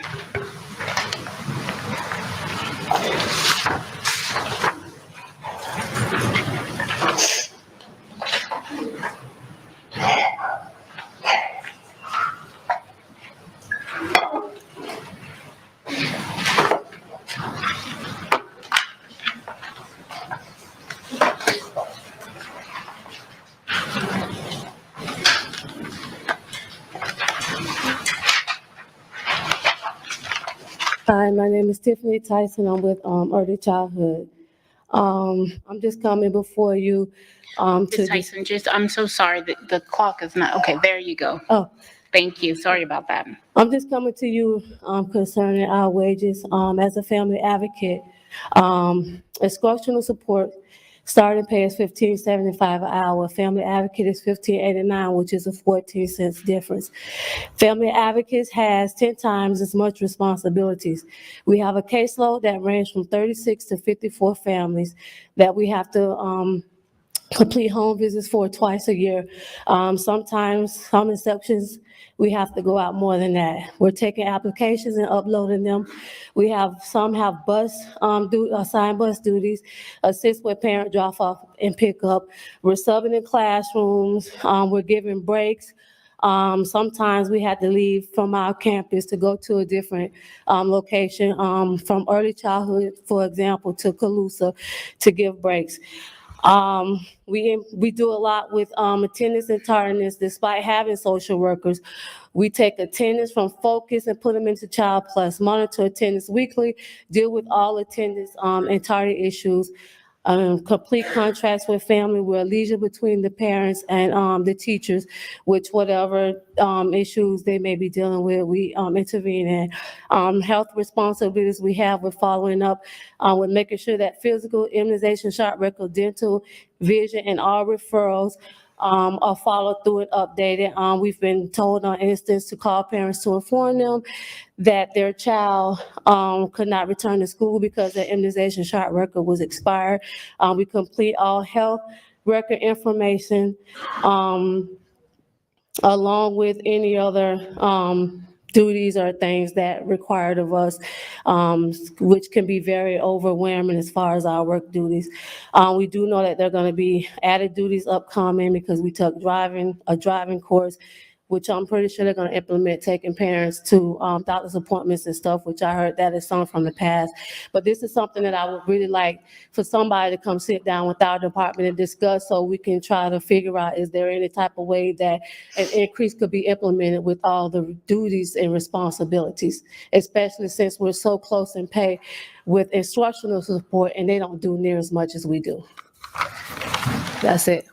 Hi, my name is Tiffany Tyson. I'm with Early Childhood. I'm just coming before you Ms. Tyson, I'm so sorry, the clock is not, okay, there you go. Oh, Thank you, sorry about that. I'm just coming to you concerning our wages as a family advocate. Instructional support starting pay is $15.75 an hour. Family advocate is $15.89, which is a 14 cents difference. Family advocates has 10 times as much responsibilities. We have a caseload that ranges from 36 to 54 families that we have to complete home visits for twice a year. Sometimes, some exceptions, we have to go out more than that. We're taking applications and uploading them. We have, some have assigned bus duties, assist with parent drop off and pick up. We're subbing in classrooms, we're giving breaks. Sometimes we had to leave from our campus to go to a different location, from early childhood, for example, to Calusa to give breaks. We do a lot with attendance and tardiness. Despite having social workers, we take attendance from Focus and put them into Child Plus, monitor attendance weekly, deal with all attendance and tardy issues, complete contracts with family. We're a liaison between the parents and the teachers, which whatever issues they may be dealing with, we intervene in. Health responsibilities we have with following up, with making sure that physical, immunization, shot record, dental, vision, and all referrals are followed through and updated. We've been told on instance to call parents to inform them that their child could not return to school because their immunization shot record was expired. We complete all health record information along with any other duties or things that required of us, which can be very overwhelming as far as our work duties. We do know that there are going to be added duties upcoming because we took a driving course, which I'm pretty sure they're going to implement, taking parents to doctor's appointments and stuff, which I heard that is some from the past. But this is something that I would really like for somebody to come sit down with our department and discuss, so we can try to figure out, is there any type of way that an increase could be implemented with all the duties and responsibilities, especially since we're so close in pay with instructional support and they don't do near as much as we do. That's it.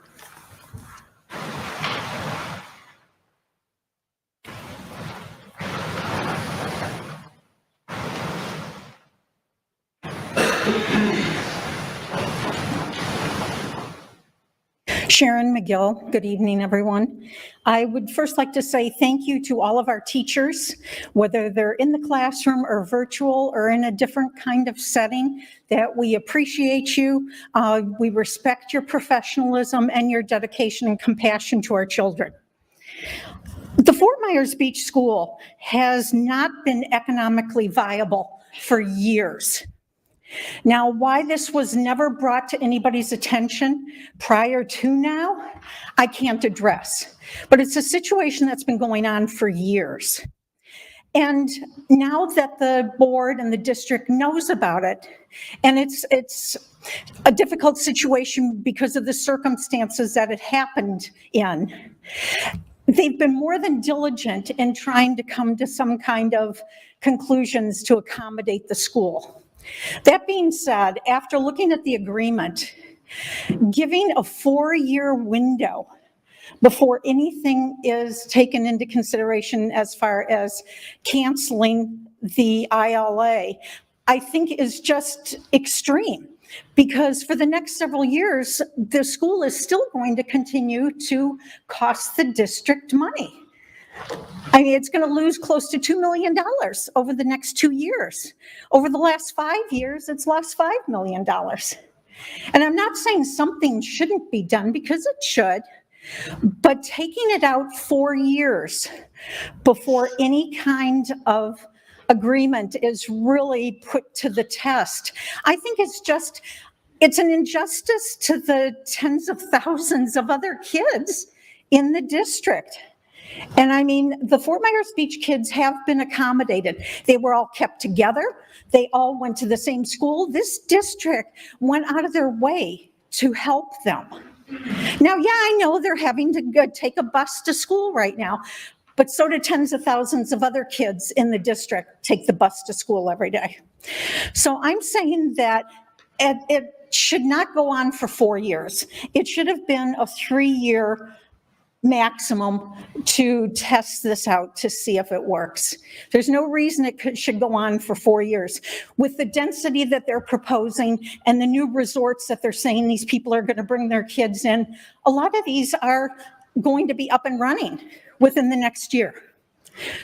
Sharon McGill. Good evening, everyone. I would first like to say thank you to all of our teachers, whether they're in the classroom or virtual or in a different kind of setting, that we appreciate you. We respect your professionalism and your dedication and compassion to our children. The Fort Myers Beach School has not been economically viable for years. Now, why this was never brought to anybody's attention prior to now, I can't address. But it's a situation that's been going on for years. And now that the board and the district knows about it, and it's a difficult situation because of the circumstances that it happened in, they've been more than diligent in trying to come to some kind of conclusions to accommodate the school. That being said, after looking at the agreement, giving a 4-year window before anything is taken into consideration as far as canceling the ILA, I think is just extreme. Because for the next several years, the school is still going to continue to cost the district money. I mean, it's going to lose close to $2 million over the next 2 years. Over the last 5 years, it's lost $5 million. And I'm not saying something shouldn't be done, because it should, but taking it out 4 years before any kind of agreement is really put to the test, I think it's an injustice to the tens of thousands of other kids in the district. And I mean, the Fort Myers Beach kids have been accommodated. They were all kept together. They all went to the same school. This district went out of their way to help them. Now, yeah, I know they're having to take a bus to school right now. but so do tens of thousands of other kids in the district take the bus to school every day. So I'm saying that it should not go on for 4 years. It should have been a 3-year maximum to test this out to see if it works. There's no reason it should go on for 4 years. With the density that they're proposing and the new resorts that they're saying these people are going to bring their kids in, a lot of these are going to be up and running within the next year.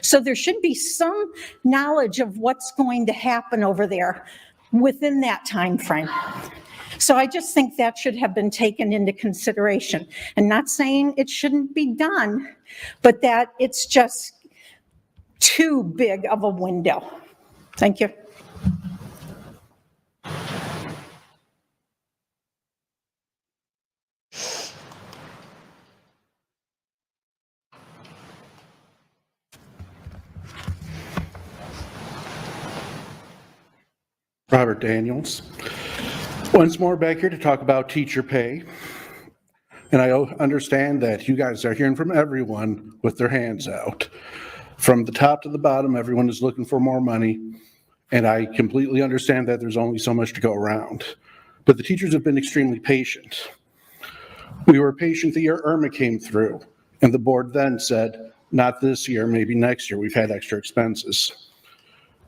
So there should be some knowledge of what's going to happen over there within that time frame. So I just think that should have been taken into consideration. And not saying it shouldn't be done, but that it's just too big of a window. Thank you. Robert Daniels. Once more back here to talk about teacher pay. And I understand that you guys are hearing from everyone with their hands out. From the top to the bottom, everyone is looking for more money. And I completely understand that there's only so much to go around. But the teachers have been extremely patient. We were patient the year Irma came through, and the board then said, not this year, maybe next year, we've had extra expenses.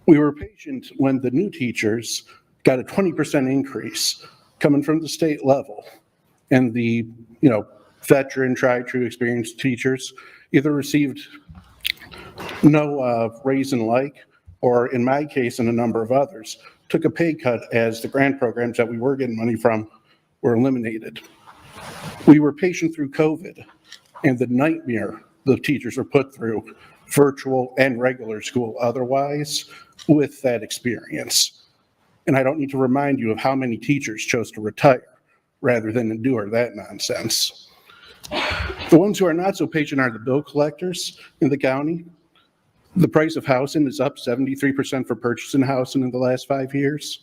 We were patient when the new teachers got a 20% increase coming from the state level. And the, veteran, tried, true, experienced teachers either received no raise and like, or in my case and a number of others, took a pay cut as the grant programs that we were getting money from were eliminated. We were patient through COVID and the nightmare the teachers were put through, virtual and regular school otherwise, with that experience. And I don't need to remind you of how many teachers chose to retire rather than endure that nonsense. The ones who are not so patient are the bill collectors in the county. The price of housing is up 73% for purchasing housing in the last 5 years.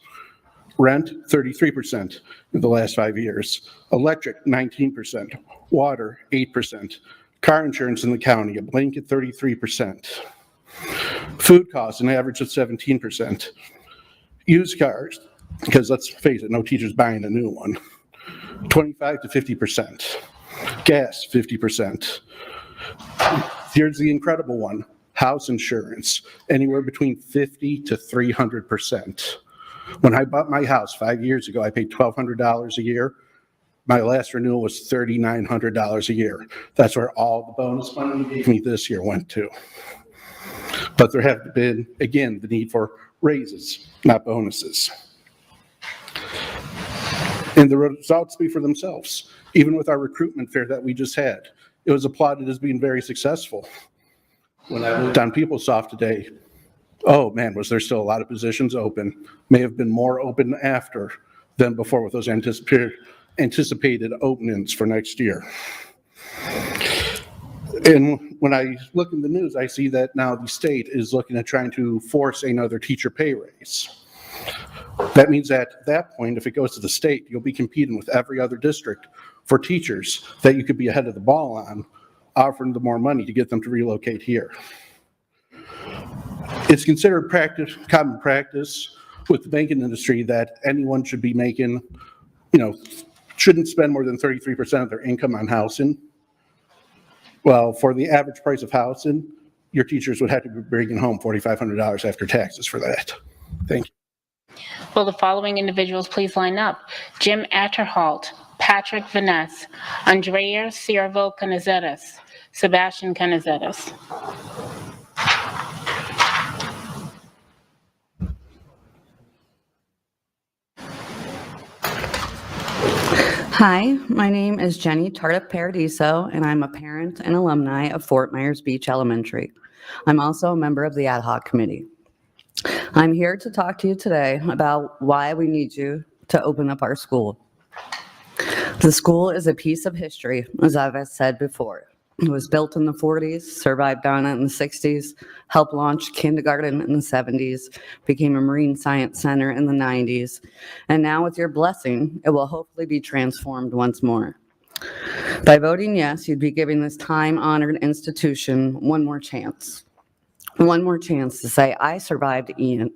Rent, 33% in the last 5 years. Electric, 19%. Water, 8%. Car insurance in the county, a blanket 33%. Food costs, an average of 17%. Used cars, because let's face it, no teacher's buying a new one, 25 to 50%. Gas, 50%. Here's the incredible one, house insurance, anywhere between 50 to 300%. When I bought my house 5 years ago, I paid $1,200 a year. My last renewal was $3,900 a year. That's where all the bonus money you gave me this year went to. But there have been, again, the need for raises, not bonuses. And the results speak for themselves. Even with our recruitment fair that we just had, it was applauded as being very successful. When I looked on PeopleSoft today, oh man, was there still a lot of positions open? May have been more open after than before with those anticipated openings for next year. And when I look in the news, I see that now the state is looking at trying to force another teacher pay raise. That means that at that point, if it goes to the state, you'll be competing with every other district for teachers that you could be ahead of the ball on, offering them more money to get them to relocate here. It's considered common practice with the banking industry that anyone should be making, shouldn't spend more than 33% of their income on housing. Well, for the average price of housing, your teachers would have to be bringing home $4,500 after taxes for that. Thank you. Will the following individuals please line up? Jim Atterholt, Patrick Vaness, Andrea Ciervo Canizares, Sebastian Canizares. Hi, my name is Jenny Tardif Paradiso, and I'm a parent and alumni of Fort Myers Beach Elementary. I'm also a member of the ad hoc committee. I'm here to talk to you today about why we need you to open up our school. The school is a piece of history, as I've said before. It was built in the 40s, survived Ghana in the 60s, helped launch kindergarten in the 70s, became a marine science center in the 90s, and now with your blessing, it will hopefully be transformed once more. By voting yes, you'd be giving this time-honored institution one more chance. One more chance to say, I survived Ian.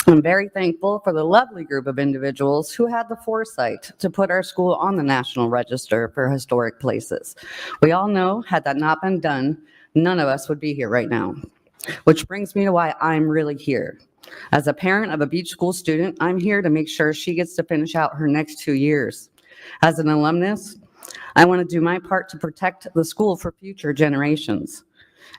I'm very thankful for the lovely group of individuals who had the foresight to put our school on the National Register for Historic Places. We all know, had that not been done, none of us would be here right now. Which brings me to why I'm really here. As a parent of a beach school student, I'm here to make sure she gets to finish out her next 2 years. As an alumnus, I want to do my part to protect the school for future generations.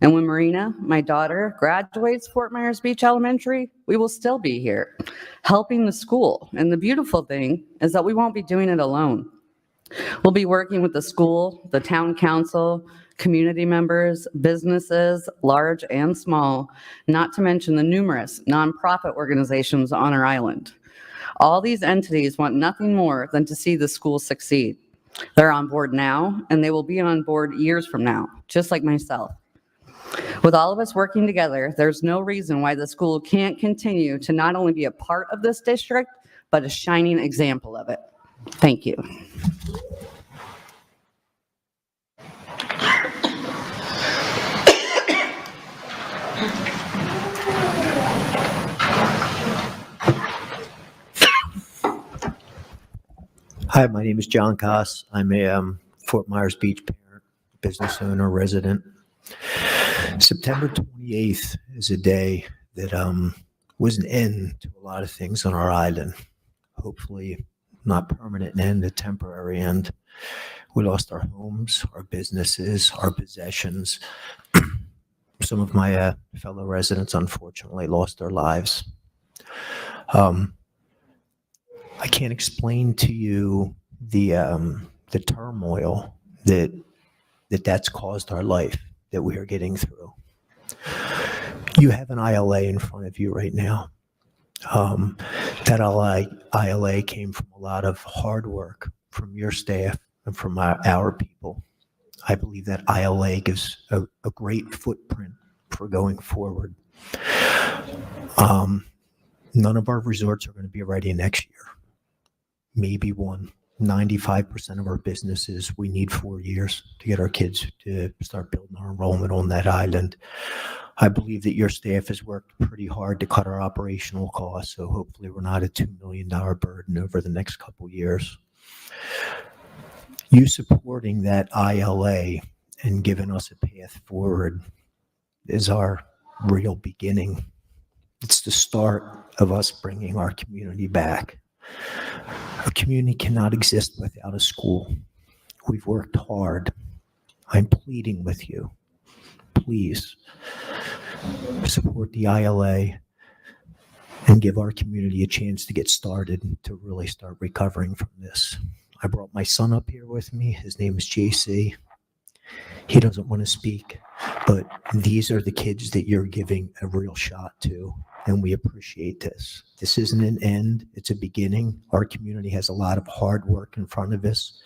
And when Marina, my daughter, graduates Fort Myers Beach Elementary, we will still be here, helping the school. And the beautiful thing is that we won't be doing it alone. We'll be working with the school, the town council, community members, businesses, large and small, not to mention the numerous nonprofit organizations on our island. All these entities want nothing more than to see the school succeed. They're on board now, and they will be on board years from now, just like myself. With all of us working together, there's no reason why the school can't continue to not only be a part of this district, but a shining example of it. Thank you. Hi, my name is John Koss. I'm a Fort Myers Beach parent, business owner, resident. September 28th is a day that was an end to a lot of things on our island. Hopefully not permanent end, a temporary end. We lost our homes, our businesses, our possessions. Some of my fellow residents, unfortunately, lost their lives. I can't explain to you the turmoil that's caused our life, that we are getting through. You have an ILA in front of you right now. That ILA came from a lot of hard work from your staff and from our people. I believe that ILA gives a great footprint for going forward. None of our resorts are going to be ready next year. Maybe one. 95% of our businesses, we need 4 years to get our kids to start building our enrollment on that island. I believe that your staff has worked pretty hard to cut our operational costs, so hopefully we're not a $2 million burden over the next couple years. You supporting that ILA and giving us a path forward is our real beginning. It's the start of us bringing our community back. A community cannot exist without a school. We've worked hard. I'm pleading with you. Please support the ILA and give our community a chance to get started, to really start recovering from this. I brought my son up here with me. His name is JC. He doesn't want to speak, but these are the kids that you're giving a real shot to, and we appreciate this. This isn't an end, it's a beginning. Our community has a lot of hard work in front of us.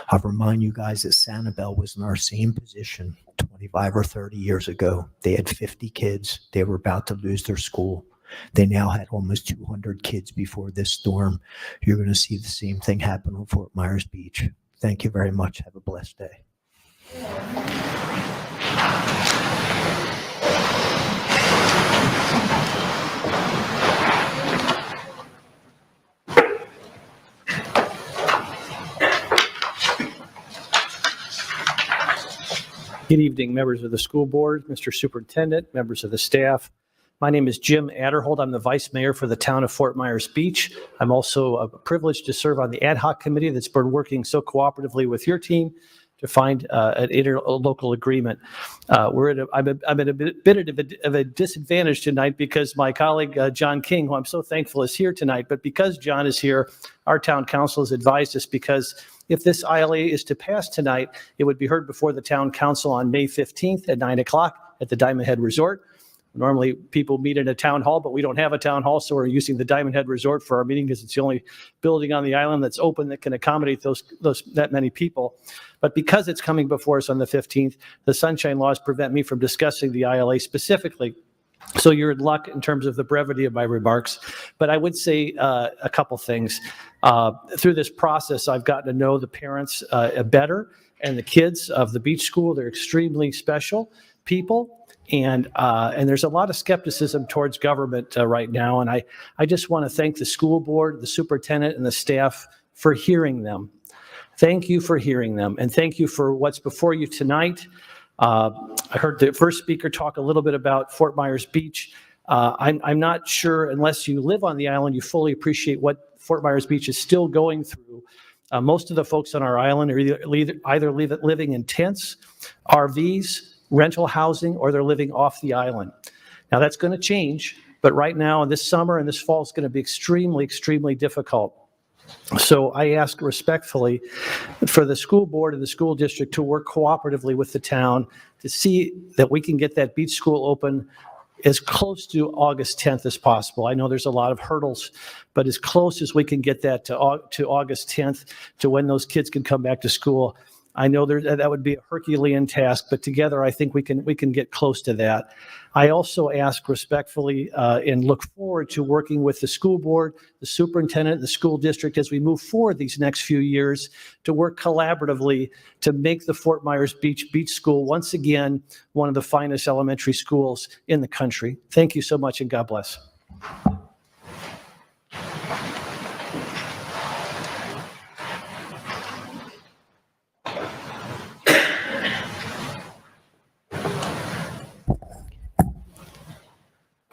I'll remind you guys that Sanibel was in our same position 25 or 30 years ago. They had 50 kids. They were about to lose their school. They now had almost 200 kids before this storm. You're going to see the same thing happen on Fort Myers Beach. Thank you very much. Have a blessed day. Good evening, members of the school board, Mr. Superintendent, members of the staff. My name is Jim Adderhold. I'm the vice mayor for the town of Fort Myers Beach. I'm also privileged to serve on the ad hoc committee that's been working so cooperatively with your team to find an interlocal agreement. I'm at a bit of a disadvantage tonight because my colleague, John King, who I'm so thankful is here tonight, but because John is here, our town council has advised us, because if this ILA is to pass tonight, it would be heard before the town council on May 15th at 9 o'clock at the Diamond Head Resort. Normally people meet in a town hall, but we don't have a town hall, so we're using the Diamond Head Resort for our meeting because it's the only building on the island that's open that can accommodate that many people. But because it's coming before us on the 15th, the sunshine laws prevent me from discussing the ILA specifically. So you're in luck in terms of the brevity of my remarks. But I would say a couple things. Through this process, I've gotten to know the parents better and the kids of the beach school. They're extremely special people. And there's a lot of skepticism towards government right now. And I just want to thank the school board, the superintendent, and the staff for hearing them. Thank you for hearing them. And thank you for what's before you tonight. I heard the first speaker talk a little bit about Fort Myers Beach. I'm not sure, unless you live on the island, you fully appreciate what Fort Myers Beach is still going through. Most of the folks on our island are either living in tents, RVs, rental housing, or they're living off the island. Now that's going to change, but right now in this summer and this fall, it's going to be extremely, extremely difficult. So I ask respectfully for the school board and the school district to work cooperatively with the town to see that we can get that beach school open as close to August 10th as possible. I know there's a lot of hurdles, but as close as we can get that to August 10th, to when those kids can come back to school. I know that would be a Herculean task, but together I think we can get close to that. I also ask respectfully and look forward to working with the school board, the superintendent, the school district as we move forward these next few years to work collaboratively to make the Fort Myers Beach School once again one of the finest elementary schools in the country. Thank you so much and God bless.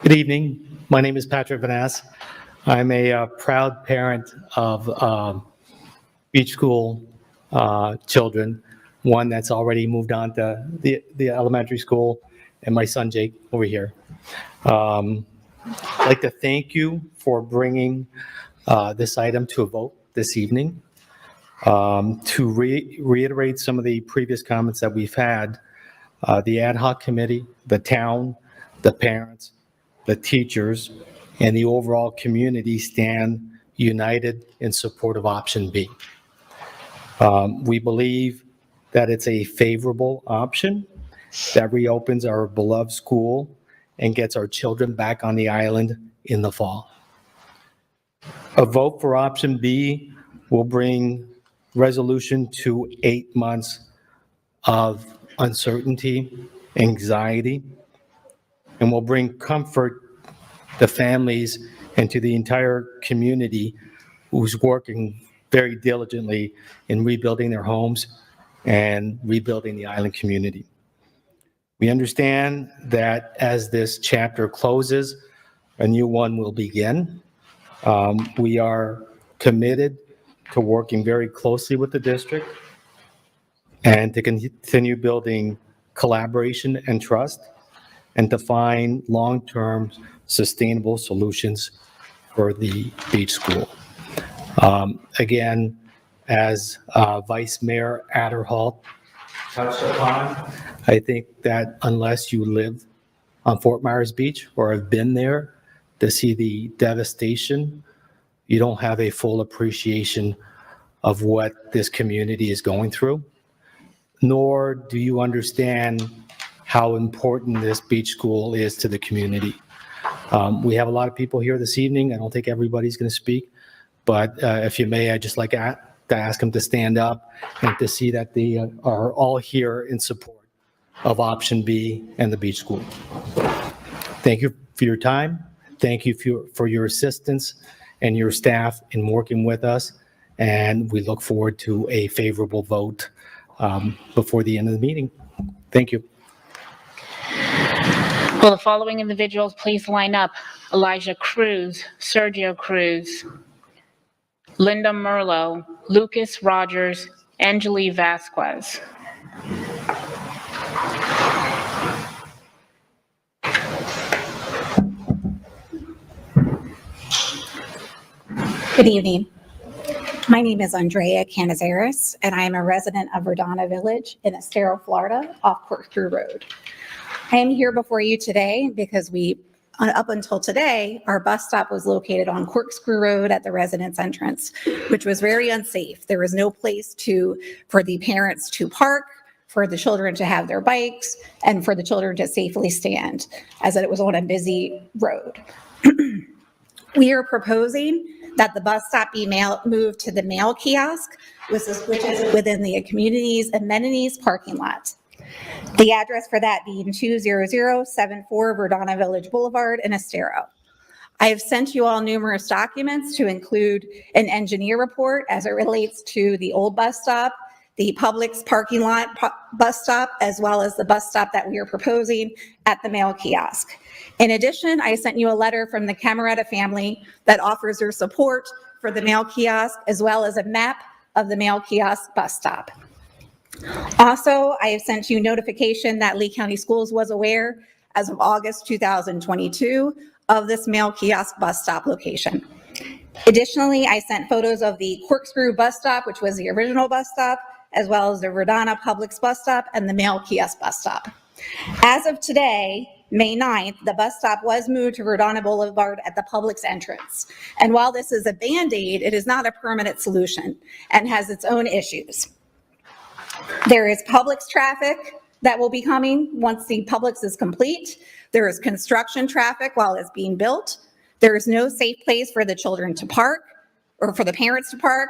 Good evening. My name is Patrick Vanass. I'm a proud parent of beach school children, one that's already moved on to the elementary school, and my son Jake over here. I'd like to thank you for bringing this item to a vote this evening. To reiterate some of the previous comments that we've had, the ad hoc committee, the town, the parents, the teachers, and the overall community stand united in support of option B. We believe that it's a favorable option that reopens our beloved school and gets our children back on the island in the fall. A vote for option B will bring resolution to 8 months of uncertainty, anxiety, and will bring comfort to families and to the entire community who's working very diligently in rebuilding their homes and rebuilding the island community. We understand that as this chapter closes, a new one will begin. We are committed to working very closely with the district and to continue building collaboration and trust, and to find long-term sustainable solutions for the beach school. Again, as Vice Mayor Adderholt touched upon, I think that unless you live on Fort Myers Beach or have been there to see the devastation, you don't have a full appreciation of what this community is going through, nor do you understand how important this beach school is to the community. We have a lot of people here this evening. I don't think everybody's going to speak, but if you may, I'd just like to ask them to stand up and to see that they are all here in support of option B and the beach school. Thank you for your time. Thank you for your assistance and your staff in working with us, and we look forward to a favorable vote before the end of the meeting. Thank you. Will the following individuals please line up? Elijah Cruz, Sergio Cruz, Linda Merlo, Lucas Rogers, Angeli Vasquez. Good evening. My name is Andrea Canizares, and I am a resident of Verdana Village in Estero, Florida, off Corkscrew Road. I am here before you today because up until today, our bus stop was located on Corkscrew Road at the residence entrance, which was very unsafe. There was no place for the parents to park, for the children to have their bikes, and for the children to safely stand, as it was on a busy road. We are proposing that the bus stop be moved to the mail kiosk, which is within the community's amenities parking lot. The address for that being 20074 Verdana Village Boulevard in Estero. I have sent you all numerous documents to include an engineer report as it relates to the old bus stop, the Publix parking lot bus stop, as well as the bus stop that we are proposing at the mail kiosk. In addition, I sent you a letter from the Camerata family that offers their support for the mail kiosk, as well as a map of the mail kiosk bus stop. Also, I have sent you notification that Lee County Schools was aware as of August 2022 of this mail kiosk bus stop location. Additionally, I sent photos of the Corkscrew bus stop, which was the original bus stop, as well as the Verdana Publix bus stop and the mail kiosk bus stop. As of today, May 9th, the bus stop was moved to Verdana Boulevard at the Publix entrance. And while this is a Band-Aid, it is not a permanent solution and has its own issues. There is Publix traffic that will be coming once the Publix is complete. There is construction traffic while it's being built. There is no safe place for the children to park or for the parents to park.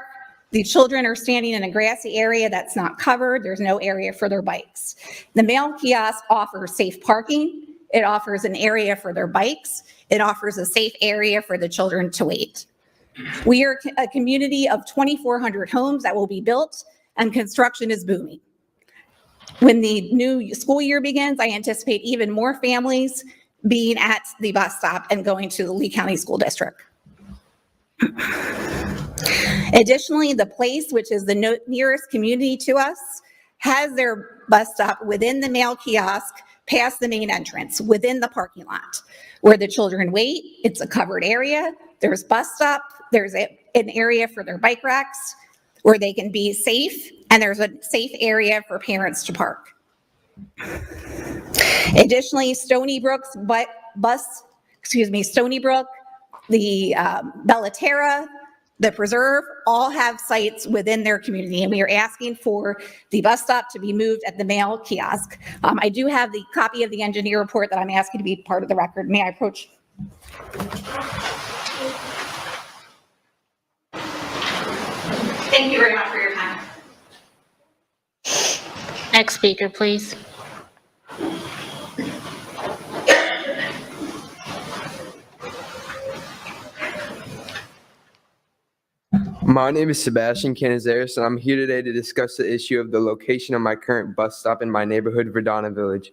The children are standing in a grassy area that's not covered. There's no area for their bikes. The mail kiosk offers safe parking. It offers an area for their bikes. It offers a safe area for the children to wait. We are a community of 2,400 homes that will be built, and construction is booming. When the new school year begins, I anticipate even more families being at the bus stop and going to the Lee County School District. Additionally, the Place, which is the nearest community to us, has their bus stop within the mail kiosk past the main entrance, within the parking lot, where the children wait. It's a covered area. There's bus stop. There's an area for their bike racks where they can be safe, and there's a safe area for parents to park. Additionally, Stony Brook, the Bellaterra, the Preserve, all have sites within their community, and we are asking for the bus stop to be moved at the mail kiosk. I do have the copy of the engineer report that I'm asking to be part of the record. May I approach? Thank you very much for your time. Next speaker, please. My name is Sebastian Canizares, and I'm here today to discuss the issue of the location of my current bus stop in my neighborhood, Verdana Village.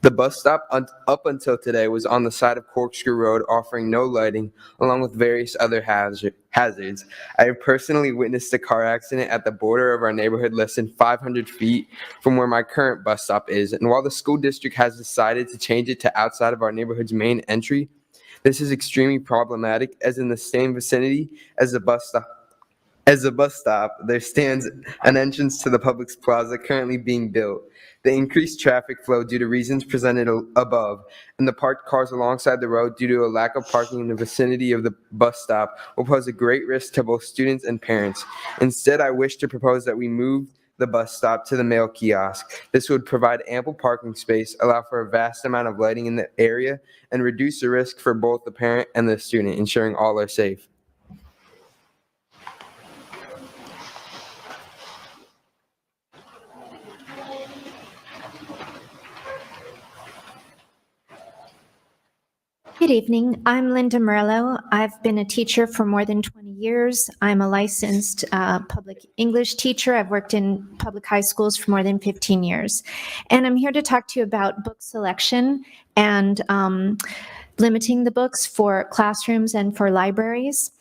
The bus stop up until today was on the side of Corkscrew Road, offering no lighting, along with various other hazards. I have personally witnessed a car accident at the border of our neighborhood less than 500 feet from where my current bus stop is, and while the school district has decided to change it to outside of our neighborhood's main entry, this is extremely problematic, as in the same vicinity as the bus stop, there stands an entrance to the Publix Plaza currently being built. The increased traffic flow due to reasons presented above and the parked cars alongside the road due to a lack of parking in the vicinity of the bus stop will pose a great risk to both students and parents. Instead, I wish to propose that we move the bus stop to the mail kiosk. This would provide ample parking space, allow for a vast amount of lighting in the area, and reduce the risk for both the parent and the student, ensuring all are safe. Good evening. I'm Linda Murillo. I've been a teacher for more than 20 years. I'm a licensed public English teacher. I've worked in public high schools for more than 15 years. And I'm here to talk to you about book selection and limiting the books for classrooms and for libraries.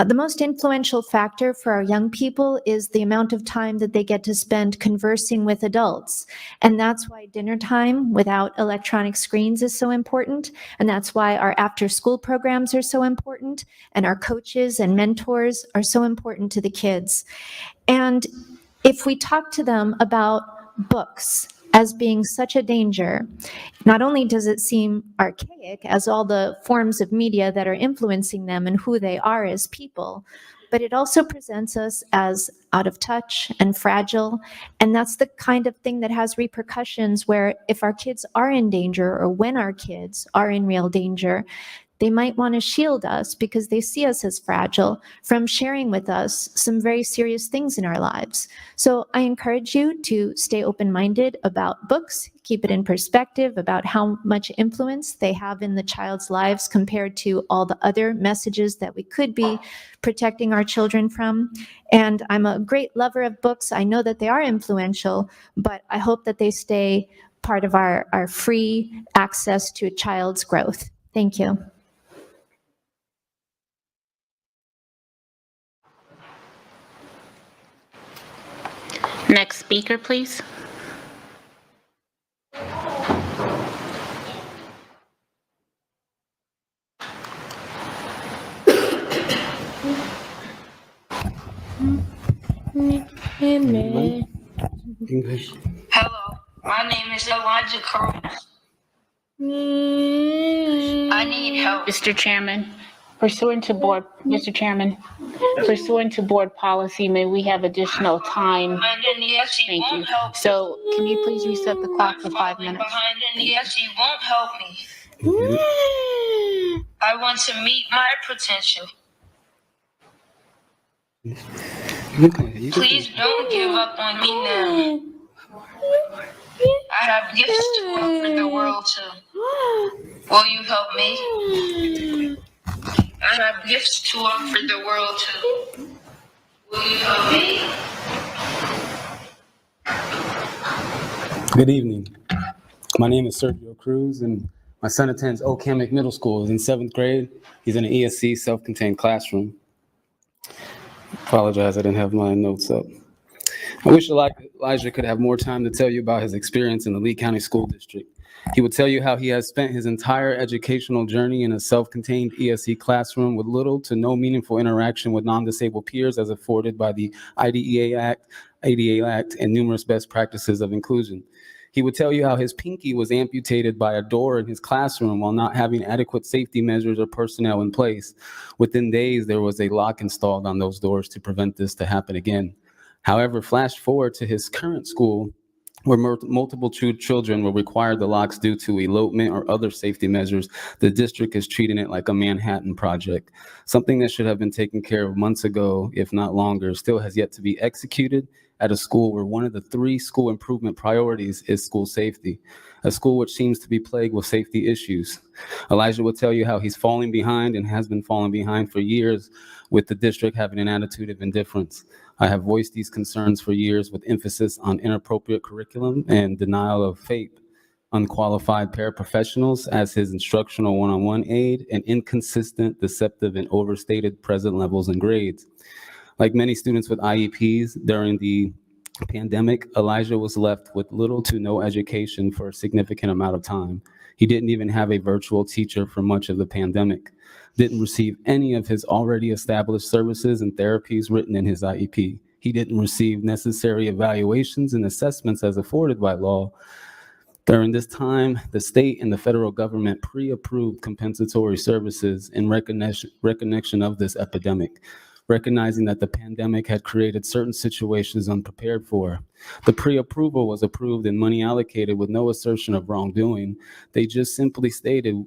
The most influential factor for our young people is the amount of time that they get to spend conversing with adults. And that's why dinner time without electronic screens is so important. And that's why our after-school programs are so important. And our coaches and mentors are so important to the kids. And if we talk to them about books as being such a danger, not only does it seem archaic as all the forms of media that are influencing them and who they are as people, but it also presents us as out of touch and fragile. And that's the kind of thing that has repercussions where if our kids are in danger or when our kids are in real danger, they might want to shield us because they see us as fragile from sharing with us some very serious things in our lives. So I encourage you to stay open-minded about books, keep it in perspective about how much influence they have in the child's lives compared to all the other messages that we could be protecting our children from. And I'm a great lover of books. I know that they are influential, but I hope that they stay part of our free access to a child's growth. Thank you. Next speaker, please. English. Hello, my name is Elijah Cruz. I need help. Mr. Chairman, pursuant to board policy, may we have additional time? Thank you. So can you please reset the clock for 5 minutes? Yes, he won't help me. I want to meet my potential. Please don't give up on me now. I have gifts to offer the world too. Will you help me? I have gifts to offer the world too. Will you help me? Good evening. My name is Sergio Cruz, and my son attends Oak-Hammock Middle School. He's in 7th grade. He's in an ESC self-contained classroom. Apologize, I didn't have my notes up. I wish Elijah could have more time to tell you about his experience in the Lee County School District. He would tell you how he has spent his entire educational journey in a self-contained ESC classroom with little to no meaningful interaction with non-disabled peers as afforded by the IDEA Act, ADA Act, and numerous best practices of inclusion. He would tell you how his pinky was amputated by a door in his classroom while not having adequate safety measures or personnel in place. Within days, there was a lock installed on those doors to prevent this to happen again. However, flash forward to his current school, where multiple children were required the locks due to elopement or other safety measures. The district is treating it like a Manhattan Project. Something that should have been taken care of months ago, if not longer, still has yet to be executed at a school where one of the 3 school improvement priorities is school safety, a school which seems to be plagued with safety issues. Elijah will tell you how he's falling behind and has been falling behind for years, with the district having an attitude of indifference. I have voiced these concerns for years with emphasis on inappropriate curriculum and denial of FAPE, unqualified paraprofessionals as his instructional one-on-one aid, and inconsistent, deceptive, and overstated present levels and grades. Like many students with IEPs during the pandemic, Elijah was left with little to no education for a significant amount of time. He didn't even have a virtual teacher for much of the pandemic, didn't receive any of his already established services and therapies written in his IEP. He didn't receive necessary evaluations and assessments as afforded by law. During this time, the state and the federal government pre-approved compensatory services in recognition of this epidemic, recognizing that the pandemic had created certain situations unprepared for. The pre-approval was approved and money allocated with no assertion of wrongdoing. They just simply stated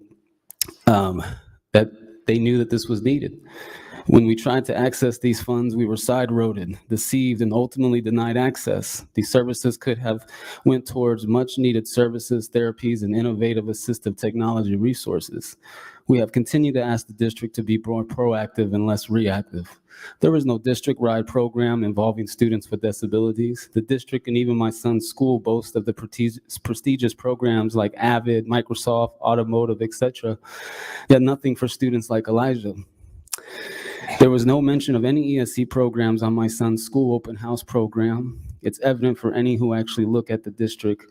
that they knew that this was needed. When we tried to access these funds, we were side-roaded, deceived, and ultimately denied access. These services could have went towards much-needed services, therapies, and innovative assistive technology resources. We have continued to ask the district to be more proactive and less reactive. There was no district-wide program involving students with disabilities. The district and even my son's school boast of the prestigious programs like AVID, Microsoft, Automotive, etc., yet nothing for students like Elijah. There was no mention of any ESC programs on my son's school open house program. It's evident for any who actually look at the district,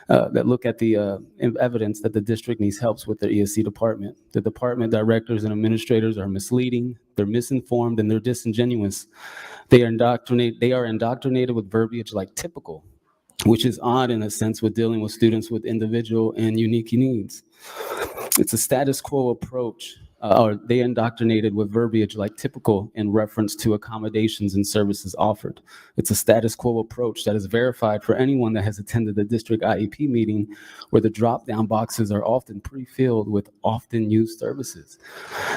evidence that the district needs help with their ESC department. The department directors and administrators are misleading, they're misinformed, and they're disingenuous. They are indoctrinated with verbiage like typical, which is odd in a sense with dealing with students with individual and unique needs. It's a status quo approach or they indoctrinated with verbiage like typical in reference to accommodations and services offered. It's a status quo approach that is verified for anyone that has attended a district IEP meeting, where the drop-down boxes are often pre-filled with often used services.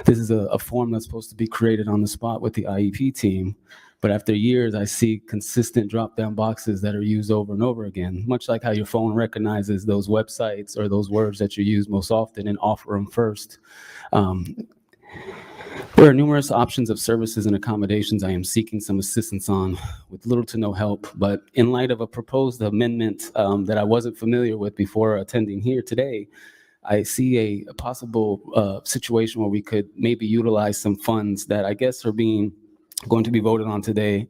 This is a form that's supposed to be created on the spot with the IEP team. But after years, I see consistent drop-down boxes that are used over and over again, much like how your phone recognizes those websites or those words that you use most often and offer them first. There are numerous options of services and accommodations I am seeking some assistance on with little to no help, but in light of a proposed amendment that I wasn't familiar with before attending here today, I see a possible situation where we could maybe utilize some funds that I guess are going to be voted on today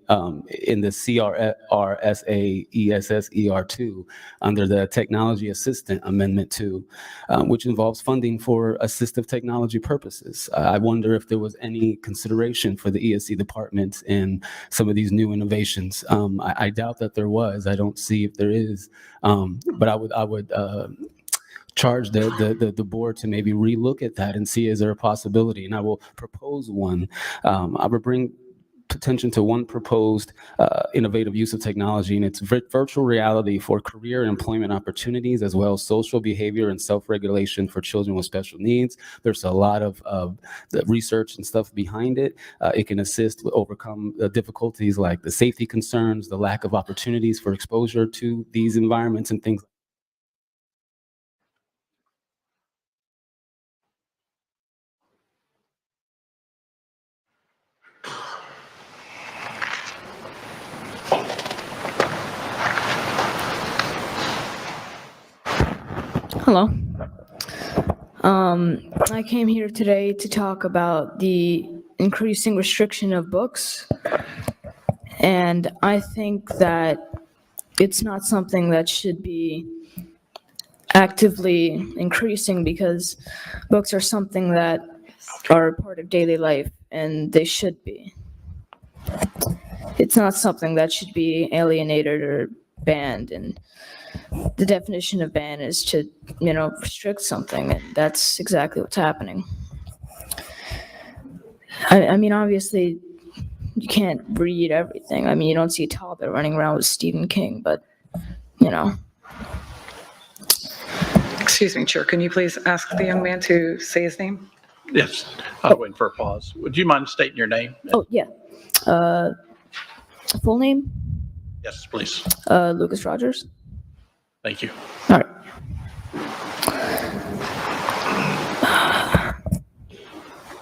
in the CRRSA ESSER2 under the Technology Assistant Amendment 2, which involves funding for assistive technology purposes. I wonder if there was any consideration for the ESC department in some of these new innovations. I doubt that there was. I don't see if there is, but I would charge the board to maybe relook at that and see, is there a possibility? And I will propose one. I will bring attention to one proposed innovative use of technology, and it's virtual reality for career and employment opportunities, as well as social behavior and self-regulation for children with special needs. There's a lot of the research and stuff behind it. It can assist with overcome the difficulties like the safety concerns, the lack of opportunities for exposure to these environments and things. Hello. I came here today to talk about the increasing restriction of books. And I think that it's not something that should be actively increasing, because books are something that are a part of daily life, and they should be. It's not something that should be alienated or banned, and the definition of ban is to, restrict something, and that's exactly what's happening. I mean, obviously, you can't read everything. I mean, you don't see Talbot running around with Stephen King, but, Excuse me, Chair, can you please ask the young man to say his name? Yes, I was waiting for a pause. Would you mind stating your name? Oh, yeah. Full name? Yes, please. Lucas Rogers. Thank you. All right.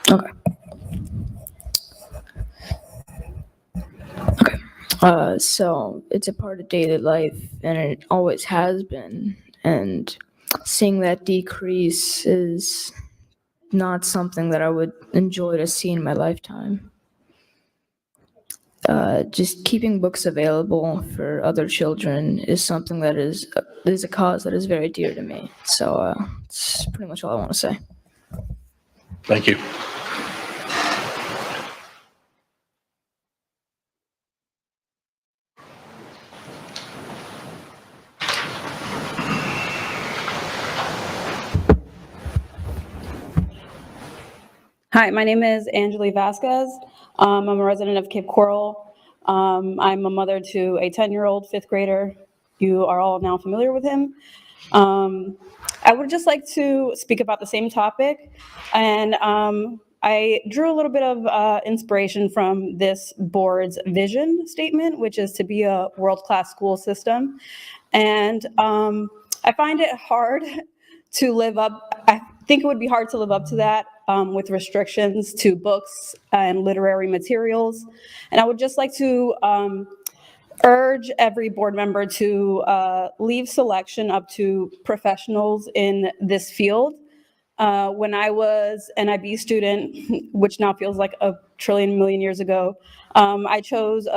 Okay. So it's a part of daily life, and it always has been. And seeing that decrease is not something that I would enjoy to see in my lifetime. Just keeping books available for other children is something that is a cause that is very dear to me. So it's pretty much all I want to say. Thank you. Hi, my name is Angeli Vasquez. I'm a resident of Cape Coral. I'm a mother to a 10-year-old fifth grader. You are all now familiar with him. I would just like to speak about the same topic. And I drew a little bit of inspiration from this board's vision statement, which is to be a world-class school system. And I find it hard to live up. I think it would be hard to live up to that with restrictions to books and literary materials. And I would just like to urge every board member to leave selection up to professionals in this field. When I was an IB student, which now feels like a trillion million years ago, I chose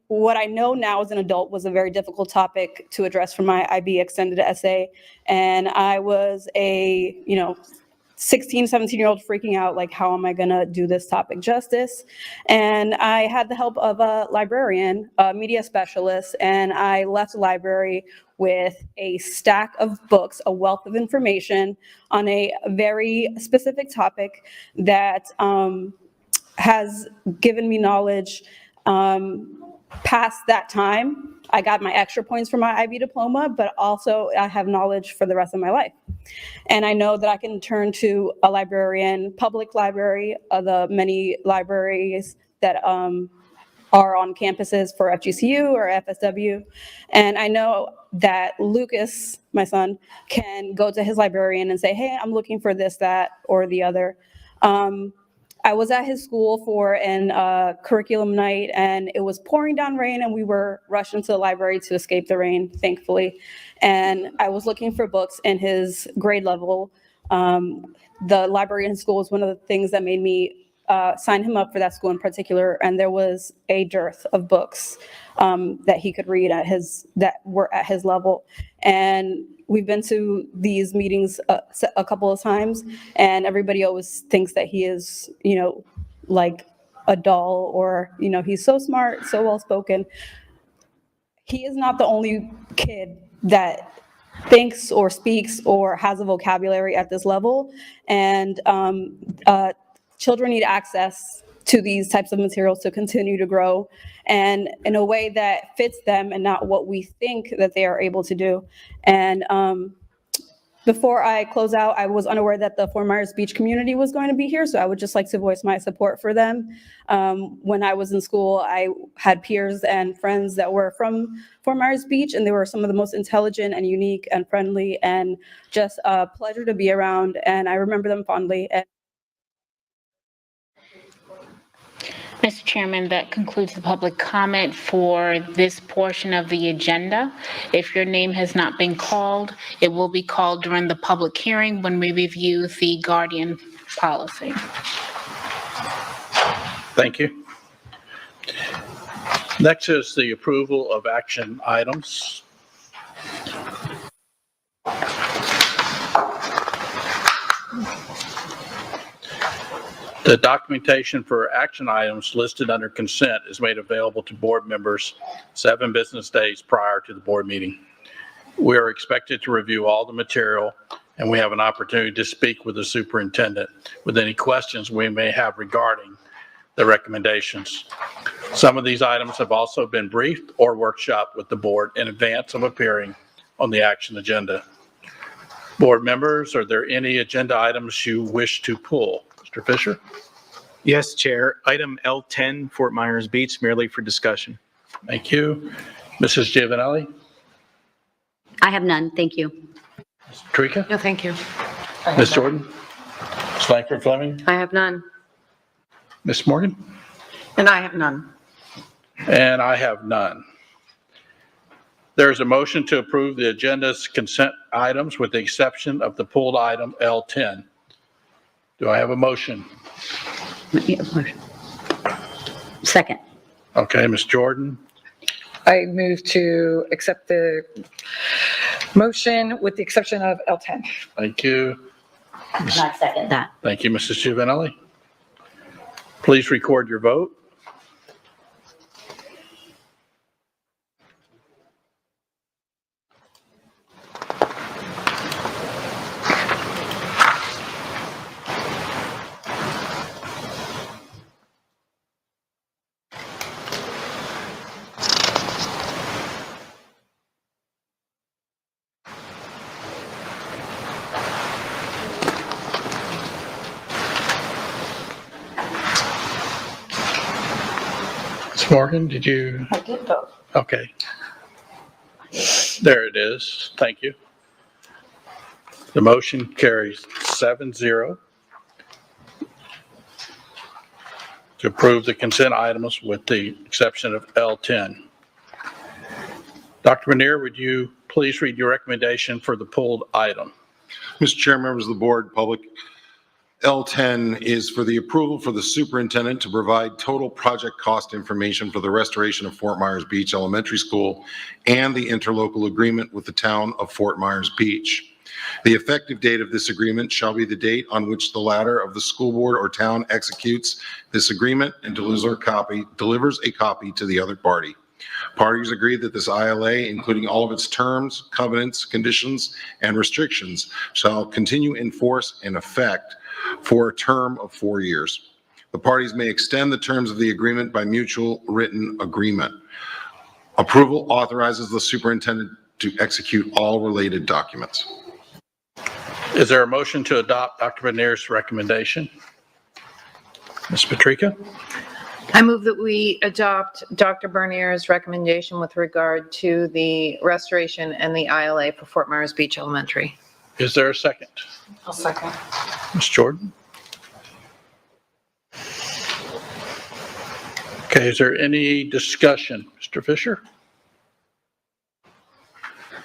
what I know now as an adult was a very difficult topic to address for my IB extended essay. And I was 16, 17-year-old freaking out, like, how am I going to do this topic justice? And I had the help of a librarian, a media specialist, and I left the library with a stack of books, a wealth of information on a very specific topic that has given me knowledge past that time. I got my extra points for my IB diploma, but also I have knowledge for the rest of my life. And I know that I can turn to a librarian, public library, the many libraries that are on campuses for FGCU or FSW. And I know that Lucas, my son, can go to his librarian and say, hey, I'm looking for this, that, or the other. I was at his school for an curriculum night, and it was pouring down rain, and we were rushed into the library to escape the rain, thankfully. And I was looking for books in his grade level. The library in his school was one of the things that made me sign him up for that school in particular, and there was a dearth of books that he could read that were at his level. And we've been to these meetings a couple of times, and everybody always thinks that he is, like a doll, or, he's so smart, so well-spoken. He is not the only kid that thinks or speaks or has a vocabulary at this level. And children need access to these types of materials to continue to grow, and in a way that fits them and not what we think that they are able to do. And before I close out, I was unaware that the Fort Myers Beach community was going to be here, so I would just like to voice my support for them. When I was in school, I had peers and friends that were from Fort Myers Beach, and they were some of the most intelligent and unique and friendly, and just a pleasure to be around, and I remember them fondly. Mr. Chairman, that concludes the public comment for this portion of the agenda. If your name has not been called, it will be called during the public hearing when we review the Guardian policy. Thank you. Next is the approval of action items. The documentation for action items listed under consent is made available to board members 7 business days prior to the board meeting. We are expected to review all the material, and we have an opportunity to speak with the superintendent with any questions we may have regarding the recommendations. Some of these items have also been briefed or workshopped with the board in advance of appearing on the action agenda. Board members, are there any agenda items you wish to pull? Mr. Fisher? Yes, Chair. Item L10, Fort Myers Beach, merely for discussion. Thank you. Mrs. Giovanelli? I have none. Thank you. Ms. Trika? No, thank you. Ms. Jordan? Ms. Langford Fleming? I have none. Ms. Morgan? And I have none. And I have none. There is a motion to approve the agenda's consent items with the exception of the pulled item L10. Do I have a motion? Second. Okay, Ms. Jordan. I move to accept the motion with the exception of L10. Thank you. And I second that. Thank you, Mrs. Giovanelli. Please record your vote. Ms. Morgan, did you? I did vote. Okay. There it is. Thank you. The motion carries 7-0 to approve the consent items with the exception of L10. Dr. Manier, would you please read your recommendation for the pulled item? Mr. Chair, members of the board, public, L10 is for the approval for the superintendent to provide total project cost information for the restoration of Fort Myers Beach Elementary School and the interlocal agreement with the town of Fort Myers Beach. The effective date of this agreement shall be the date on which the latter of the school board or town executes this agreement and delivers a copy to the other party. Parties agree that this ILA, including all of its terms, covenants, conditions, and restrictions, shall continue in force and effect for a term of 4 years. The parties may extend the terms of the agreement by mutual written agreement. Approval authorizes the superintendent to execute all related documents. Is there a motion to adopt Dr. Benier's recommendation? Ms. Patrica? I move that we adopt Dr. Bernier's recommendation with regard to the restoration and the ILA for Fort Myers Beach Elementary. Is there a second? I'll second. Ms. Jordan? Okay, is there any discussion? Mr. Fisher?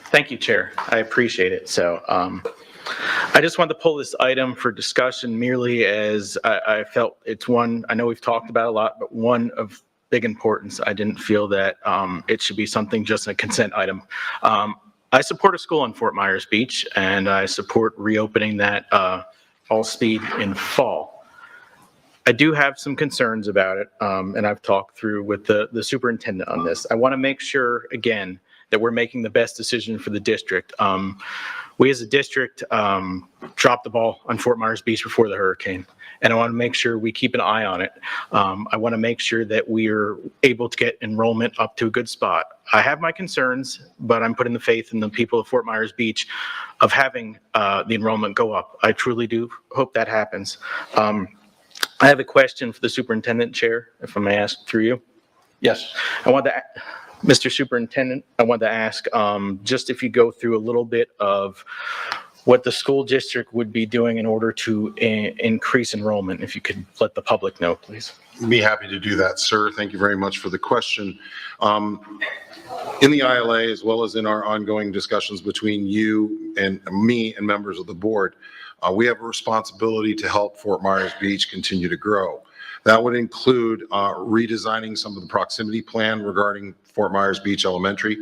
Thank you, Chair. I appreciate it. So I just wanted to pull this item for discussion merely as I felt it's one, I know we've talked about a lot, but one of big importance. I didn't feel that it should be something just a consent item. I support a school in Fort Myers Beach, and I support reopening that all speed in fall. I do have some concerns about it, and I've talked through with the superintendent on this. I want to make sure, again, that we're making the best decision for the district. We as a district dropped the ball on Fort Myers Beach before the hurricane, and I want to make sure we keep an eye on it. I want to make sure that we're able to get enrollment up to a good spot. I have my concerns, but I'm putting the faith in the people of Fort Myers Beach of having the enrollment go up. I truly do hope that happens. I have a question for the superintendent, Chair, if I may ask through you. Yes. Mr. Superintendent, I wanted to ask, just if you go through a little bit of what the school district would be doing in order to increase enrollment, if you could let the public know, please. Be happy to do that, sir. Thank you very much for the question. In the ILA, as well as in our ongoing discussions between you and me and members of the board, we have a responsibility to help Fort Myers Beach continue to grow. That would include redesigning some of the proximity plan regarding Fort Myers Beach Elementary,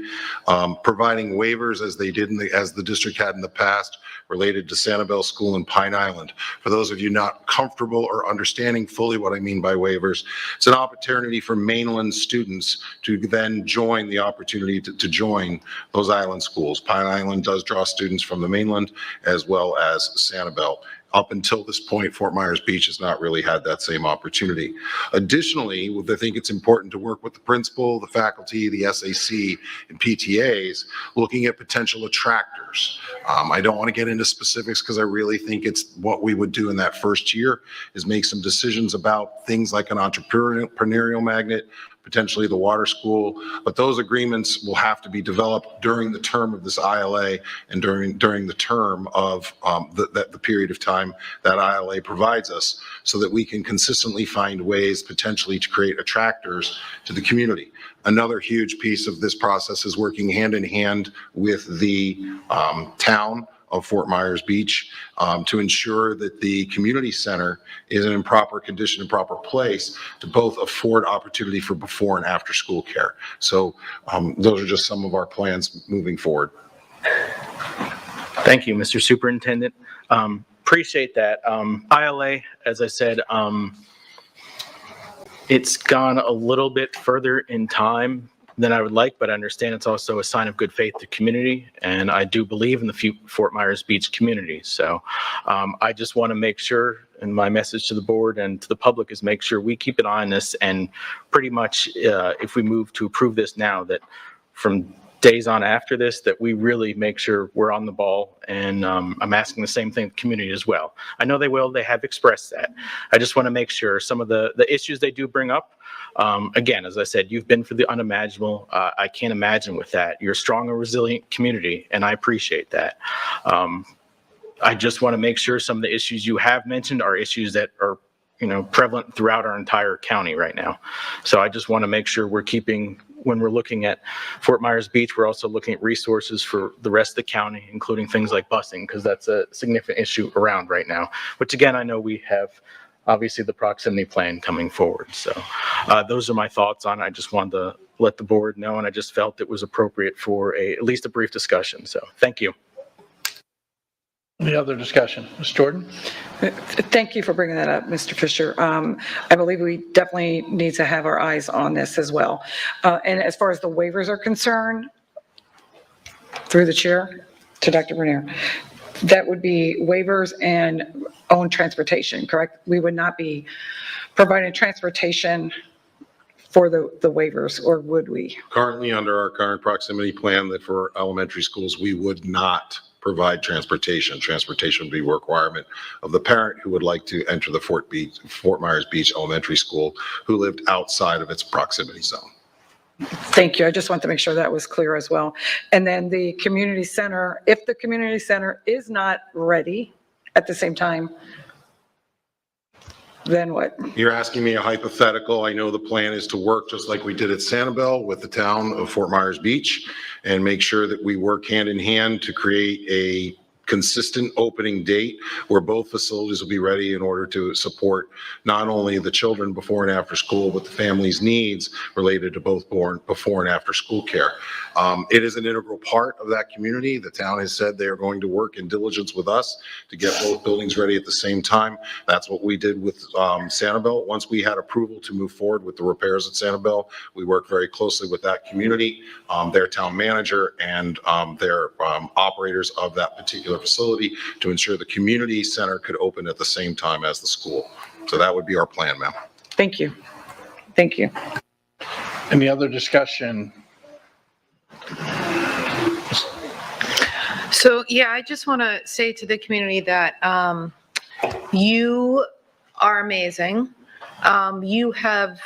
providing waivers as they did as the district had in the past related to Sanibel School and Pine Island. For those of you not comfortable or understanding fully what I mean by waivers, it's an opportunity for mainland students to then join the opportunity to join those island schools. Pine Island does draw students from the mainland as well as Sanibel. Up until this point, Fort Myers Beach has not really had that same opportunity. Additionally, I think it's important to work with the principal, the faculty, the SAC, and PTAs looking at potential attractors. I don't want to get into specifics because I really think it's what we would do in that first year is make some decisions about things like an entrepreneurial magnet, potentially the water school, but those agreements will have to be developed during the term of this ILA and during the term of the period of time that ILA provides us so that we can consistently find ways potentially to create attractors to the community. Another huge piece of this process is working hand in hand with the town of Fort Myers Beach to ensure that the community center is in proper condition and proper place to both afford opportunity for before and after school care. So those are just some of our plans moving forward. Thank you, Mr. Superintendent. Appreciate that. ILA, as I said, it's gone a little bit further in time than I would like, but I understand it's also a sign of good faith to community, and I do believe in the Fort Myers Beach community. So I just want to make sure, and my message to the board and to the public is make sure we keep an eye on this, and pretty much if we move to approve this now, that from days on after this, that we really make sure we're on the ball. And I'm asking the same thing of the community as well. I know they will, they have expressed that. I just want to make sure some of the issues they do bring up, again, as I said, you've been for the unimaginable. I can't imagine with that. You're a strong and resilient community, and I appreciate that. I just want to make sure some of the issues you have mentioned are issues that are prevalent throughout our entire county right now. So I just want to make sure we're keeping, when we're looking at Fort Myers Beach, we're also looking at resources for the rest of the county, including things like busing, because that's a significant issue around right now, which again, I know we have obviously the proximity plan coming forward. So those are my thoughts on it. I just wanted to let the board know, and I just felt it was appropriate for at least a brief discussion. So thank you. Any other discussion? Ms. Jordan? Thank you for bringing that up, Mr. Fisher. I believe we definitely need to have our eyes on this as well. And as far as the waivers are concerned, through the chair to Dr. Bernier, that would be waivers and own transportation, correct? We would not be providing transportation for the waivers, or would we? Currently, under our current proximity plan, that for elementary schools, we would not provide transportation. Transportation would be a requirement of the parent who would like to enter the Fort Myers Beach Elementary School who lived outside of its proximity zone. Thank you. I just want to make sure that was clear as well. And then the community center, if the community center is not ready at the same time, then what? You're asking me a hypothetical. I know the plan is to work just like we did at Sanibel with the town of Fort Myers Beach and make sure that we work hand in hand to create a consistent opening date where both facilities will be ready in order to support not only the children before and after school, but the family's needs related to both before and after school care. It is an integral part of that community. The town has said they are going to work in diligence with us to get both buildings ready at the same time. That's what we did with Sanibel. Once we had approval to move forward with the repairs at Sanibel, we worked very closely with that community, their town manager, and their operators of that particular facility to ensure the community center could open at the same time as the school. So that would be our plan, ma'am. Thank you. Thank you. Any other discussion? So, yeah, I just want to say to the community that you are amazing. You have,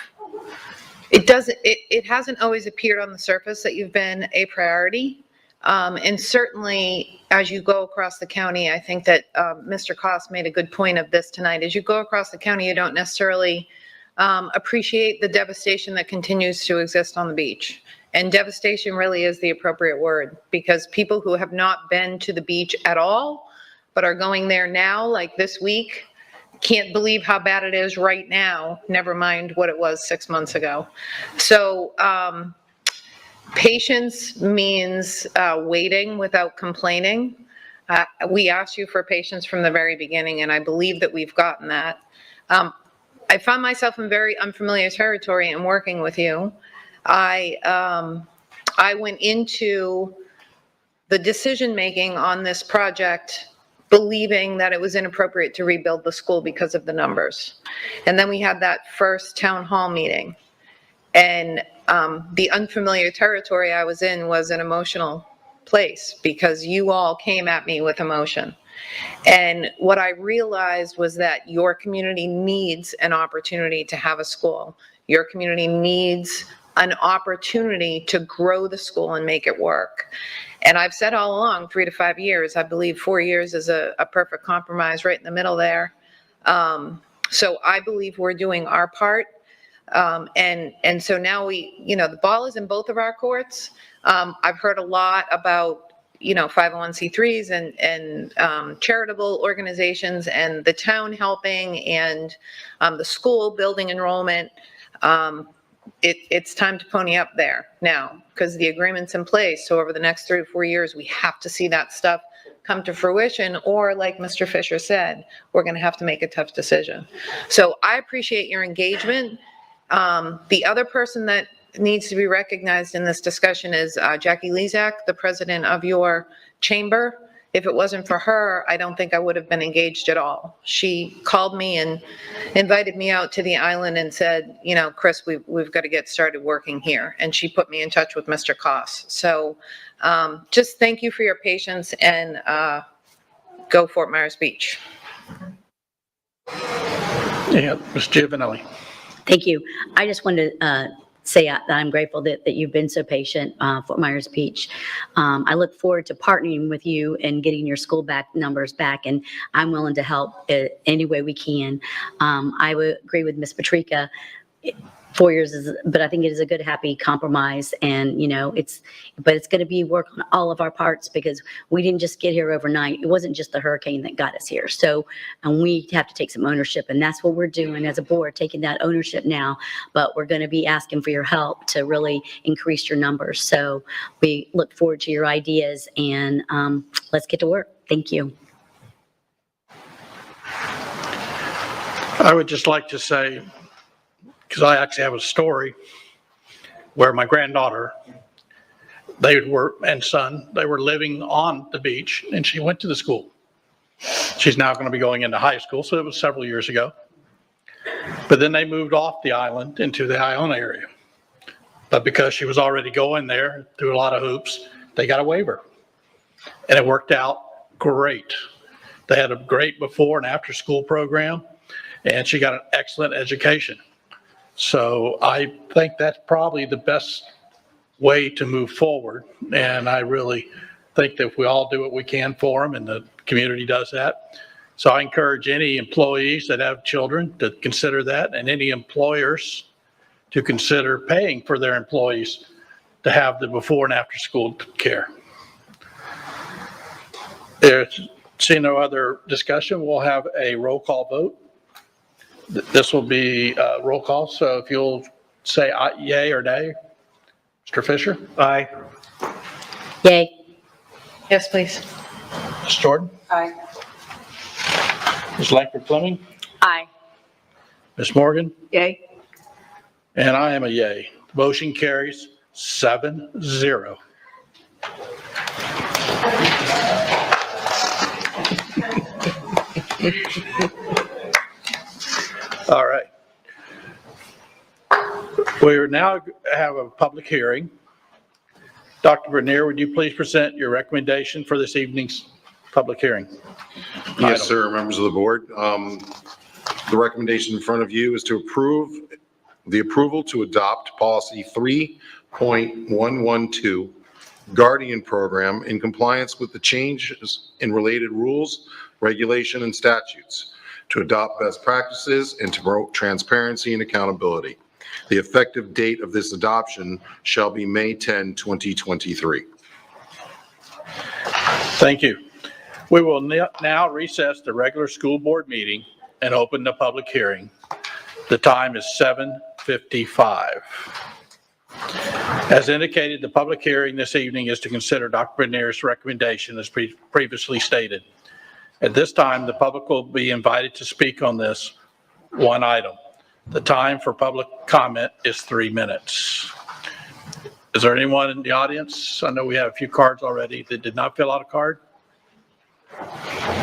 it hasn't always appeared on the surface that you've been a priority. And certainly, as you go across the county, I think that Mr. Koss made a good point of this tonight. As you go across the county, you don't necessarily appreciate the devastation that continues to exist on the beach. And devastation really is the appropriate word, because people who have not been to the beach at all, but are going there now, like this week, can't believe how bad it is right now, never mind what it was 6 months ago. So patience means waiting without complaining. We asked you for patience from the very beginning, and I believe that we've gotten that. I found myself in very unfamiliar territory in working with you. I went into the decision-making on this project believing that it was inappropriate to rebuild the school because of the numbers. And then we had that first town hall meeting. And the unfamiliar territory I was in was an emotional place because you all came at me with emotion. And what I realized was that your community needs an opportunity to have a school. Your community needs an opportunity to grow the school and make it work. And I've said all along, 3 to 5 years. I believe 4 years is a perfect compromise right in the middle there. So I believe we're doing our part. And so now the ball is in both of our courts. I've heard a lot about, 501c3s and charitable organizations and the town helping and the school building enrollment. It's time to pony up there now because the agreement's in place. So over the next 3 to 4 years, we have to see that stuff come to fruition, or like Mr. Fisher said, we're going to have to make a tough decision. So I appreciate your engagement. The other person that needs to be recognized in this discussion is Jackie Lezak, the president of your chamber. If it wasn't for her, I don't think I would have been engaged at all. She called me and invited me out to the island and said, Chris, we've got to get started working here. And she put me in touch with Mr. Koss. So just thank you for your patience and go Fort Myers Beach. Yeah, Ms. Giovanelli. Thank you. I just wanted to say that I'm grateful that you've been so patient, Fort Myers Beach. I look forward to partnering with you and getting your school numbers back, and I'm willing to help any way we can. I would agree with Ms. Patrica. 4 years but I think it is a good, happy compromise, and it's going to be work on all of our parts because we didn't just get here overnight. It wasn't just the hurricane that got us here. So, and we have to take some ownership, and that's what we're doing as a board, taking that ownership now. But we're going to be asking for your help to really increase your numbers. So we look forward to your ideas, and let's get to work. Thank you. I would just like to say, because I actually have a story where my granddaughter, they were, and son, they were living on the beach and she went to the school. She's now going to be going into high school, so it was several years ago. But then they moved off the island into the Iona area. But because she was already going there through a lot of hoops, they got a waiver. And it worked out great. They had a great before and after school program, and she got an excellent education. So I think that's probably the best way to move forward. And I really think that if we all do what we can for them and the community does that. So I encourage any employees that have children to consider that, and any employers to consider paying for their employees to have the before and after school care. There's, see no other discussion, we'll have a roll call vote. This will be a roll call, so if you'll say yay or nay. Mr. Fisher? Aye. Yay. Yes, please. Ms. Jordan? Aye. Ms. Langford Fleming? Aye. Ms. Morgan? Yay. And I am a yay. Motion carries 7-0. All right. We now have a public hearing. Dr. Bernier, would you please present your recommendation for this evening's public hearing? Yes, sir, members of the board. The recommendation in front of you is to approve the approval to adopt policy 3.112, Guardian Program, in compliance with the changes in related rules, regulation, and statutes, to adopt best practices and to promote transparency and accountability. The effective date of this adoption shall be May 10, 2023. Thank you. We will now recess the regular school board meeting and open the public hearing. The time is 7:55. As indicated, the public hearing this evening is to consider Dr. Bernier's recommendation as previously stated. At this time, the public will be invited to speak on this one item. The time for public comment is 3 minutes. Is there anyone in the audience? I know we have a few cards already that did not fill out a card.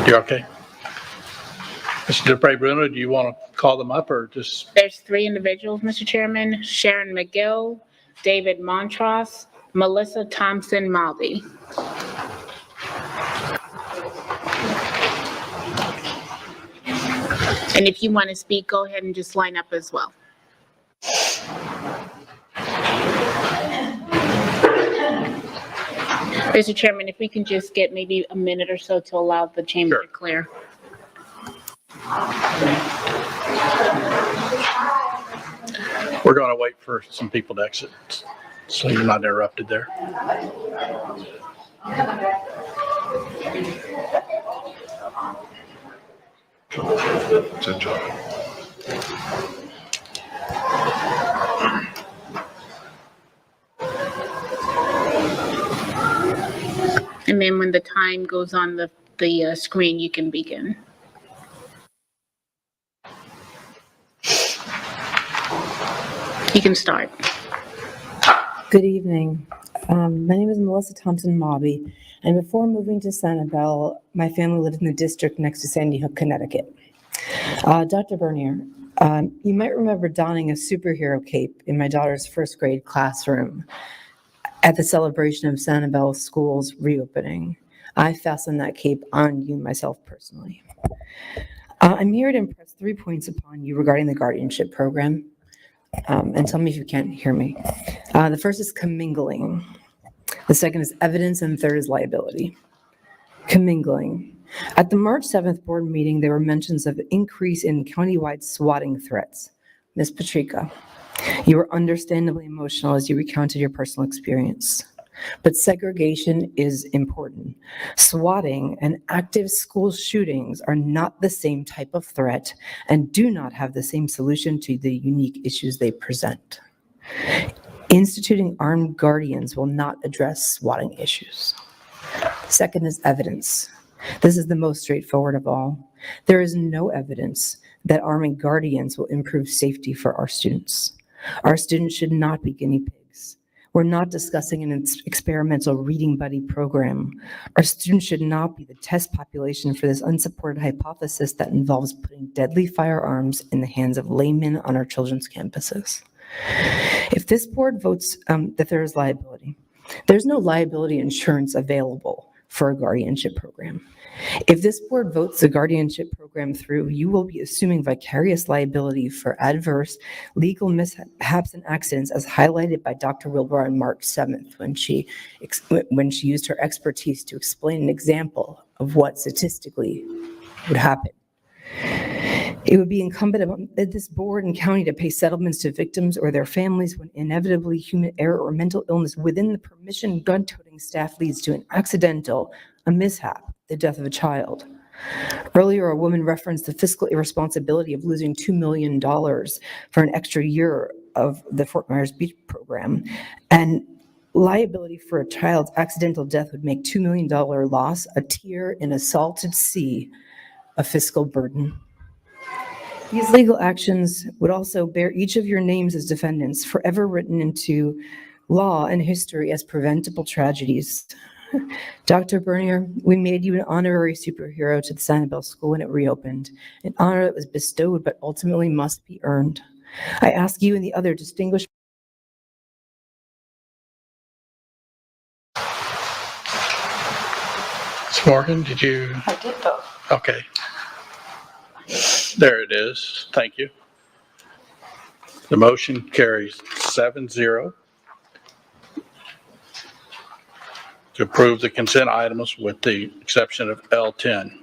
You're okay? Mr. Dupre Bruno, do you want to call them up or just? There's 3 individuals, Mr. Chairman: Sharon McGill, David Montross, Melissa Thompson Malby. And if you want to speak, go ahead and just line up as well. Mr. Chairman, if we can just get maybe a minute or so to allow the chamber to clear. We're going to wait for some people to exit, so you're not interrupted there. And then when the time goes on the screen, you can begin. You can start. Good evening. My name is Melissa Thompson Mobby, and before moving to Sanibel, my family lived in the district next to Sandy Hook, Connecticut. Dr. Bernier, you might remember donning a superhero cape in my daughter's first grade classroom at the celebration of Sanibel School's reopening. I fastened that cape on you myself personally. I'm here to impress 3 points upon you regarding the guardianship program. And tell me if you can't hear me. The first is commingling. The second is evidence, and the third is liability. Commingling. At the March 7th board meeting, there were mentions of increase in countywide swatting threats. Ms. Patrica, you were understandably emotional as you recounted your personal experience. But segregation is important. Swatting and active school shootings are not the same type of threat and do not have the same solution to the unique issues they present. Instituting armed guardians will not address swatting issues. Second is evidence. This is the most straightforward of all. There is no evidence that arming guardians will improve safety for our students. Our students should not be guinea pigs. We're not discussing an experimental reading buddy program. Our students should not be the test population for this unsupported hypothesis that involves putting deadly firearms in the hands of laymen on our children's campuses. If this board votes that there is liability, there's no liability insurance available for a guardianship program. If this board votes the guardianship program through, you will be assuming vicarious liability for adverse legal mishaps and accidents as highlighted by Dr. Wilbur on March 7th when she used her expertise to explain an example of what statistically would happen. It would be incumbent upon this board and county to pay settlements to victims or their families when inevitably human error or mental illness within the permission gun-toting staff leads to an accidental, a mishap, the death of a child. Earlier, a woman referenced the fiscal irresponsibility of losing $2 million for an extra year of the Fort Myers Beach program. And liability for a child's accidental death would make $2 million loss a tear in a salted sea of fiscal burden. These legal actions would also bear each of your names as defendants, forever written into law and history as preventable tragedies. Dr. Bernier, we made you an honorary superhero to the Sanibel School when it reopened, an honor that was bestowed but ultimately must be earned. I ask you and the other distinguished Ms. Morgan, did you? I did vote. Okay. There it is. Thank you. The motion carries 7-0 to approve the consent items with the exception of L10.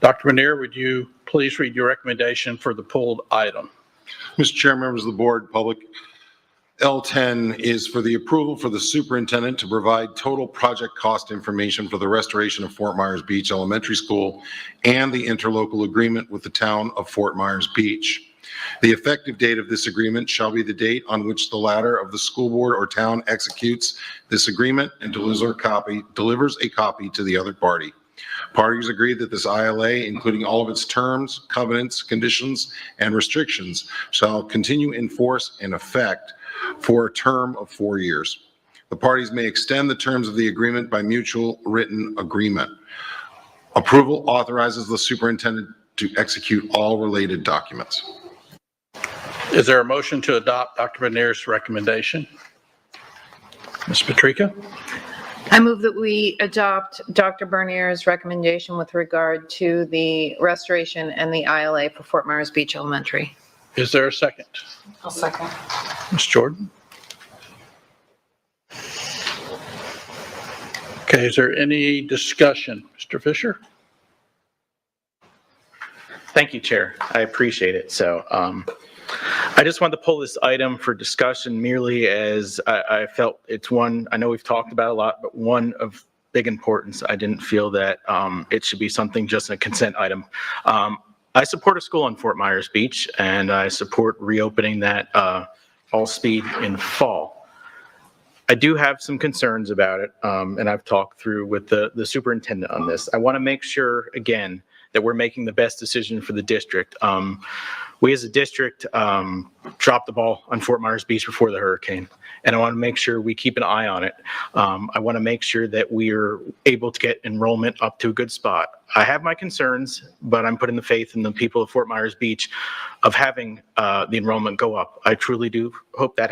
Dr. Bernier, would you please read your recommendation for the pulled item? Mr. Chair, members of the board, public, L10 is for the approval for the superintendent to provide total project cost information for the restoration of Fort Myers Beach Elementary School and the interlocal agreement with the town of Fort Myers Beach. The effective date of this agreement shall be the date on which the latter of the school board or town executes this agreement and delivers a copy to the other party. Parties agree that this ILA, including all of its terms, covenants, conditions, and restrictions, shall continue in force and effect for a term of 4 years. The parties may extend the terms of the agreement by mutual written agreement. Approval authorizes the superintendent to execute all related documents. Is there a motion to adopt Dr. Bernier's recommendation? Ms. Patrica? I move that we adopt Dr. Bernier's recommendation with regard to the restoration and the ILA for Fort Myers Beach Elementary. Is there a second? I'll second. Ms. Jordan? Okay, is there any discussion? Mr. Fisher? Thank you, Chair. I appreciate it. So I just wanted to pull this item for discussion merely as I felt it's one, I know we've talked about a lot, but one of big importance. I didn't feel that it should be something just a consent item. I support a school in Fort Myers Beach, and I support reopening that all speed in fall. I do have some concerns about it, and I've talked through with the superintendent on this. I want to make sure, again, that we're making the best decision for the district. We as a district dropped the ball on Fort Myers Beach before the hurricane, and I want to make sure we keep an eye on it. I want to make sure that we're able to get enrollment up to a good spot. I have my concerns, but I'm putting the faith in the people of Fort Myers Beach of having the enrollment go up. I truly do hope that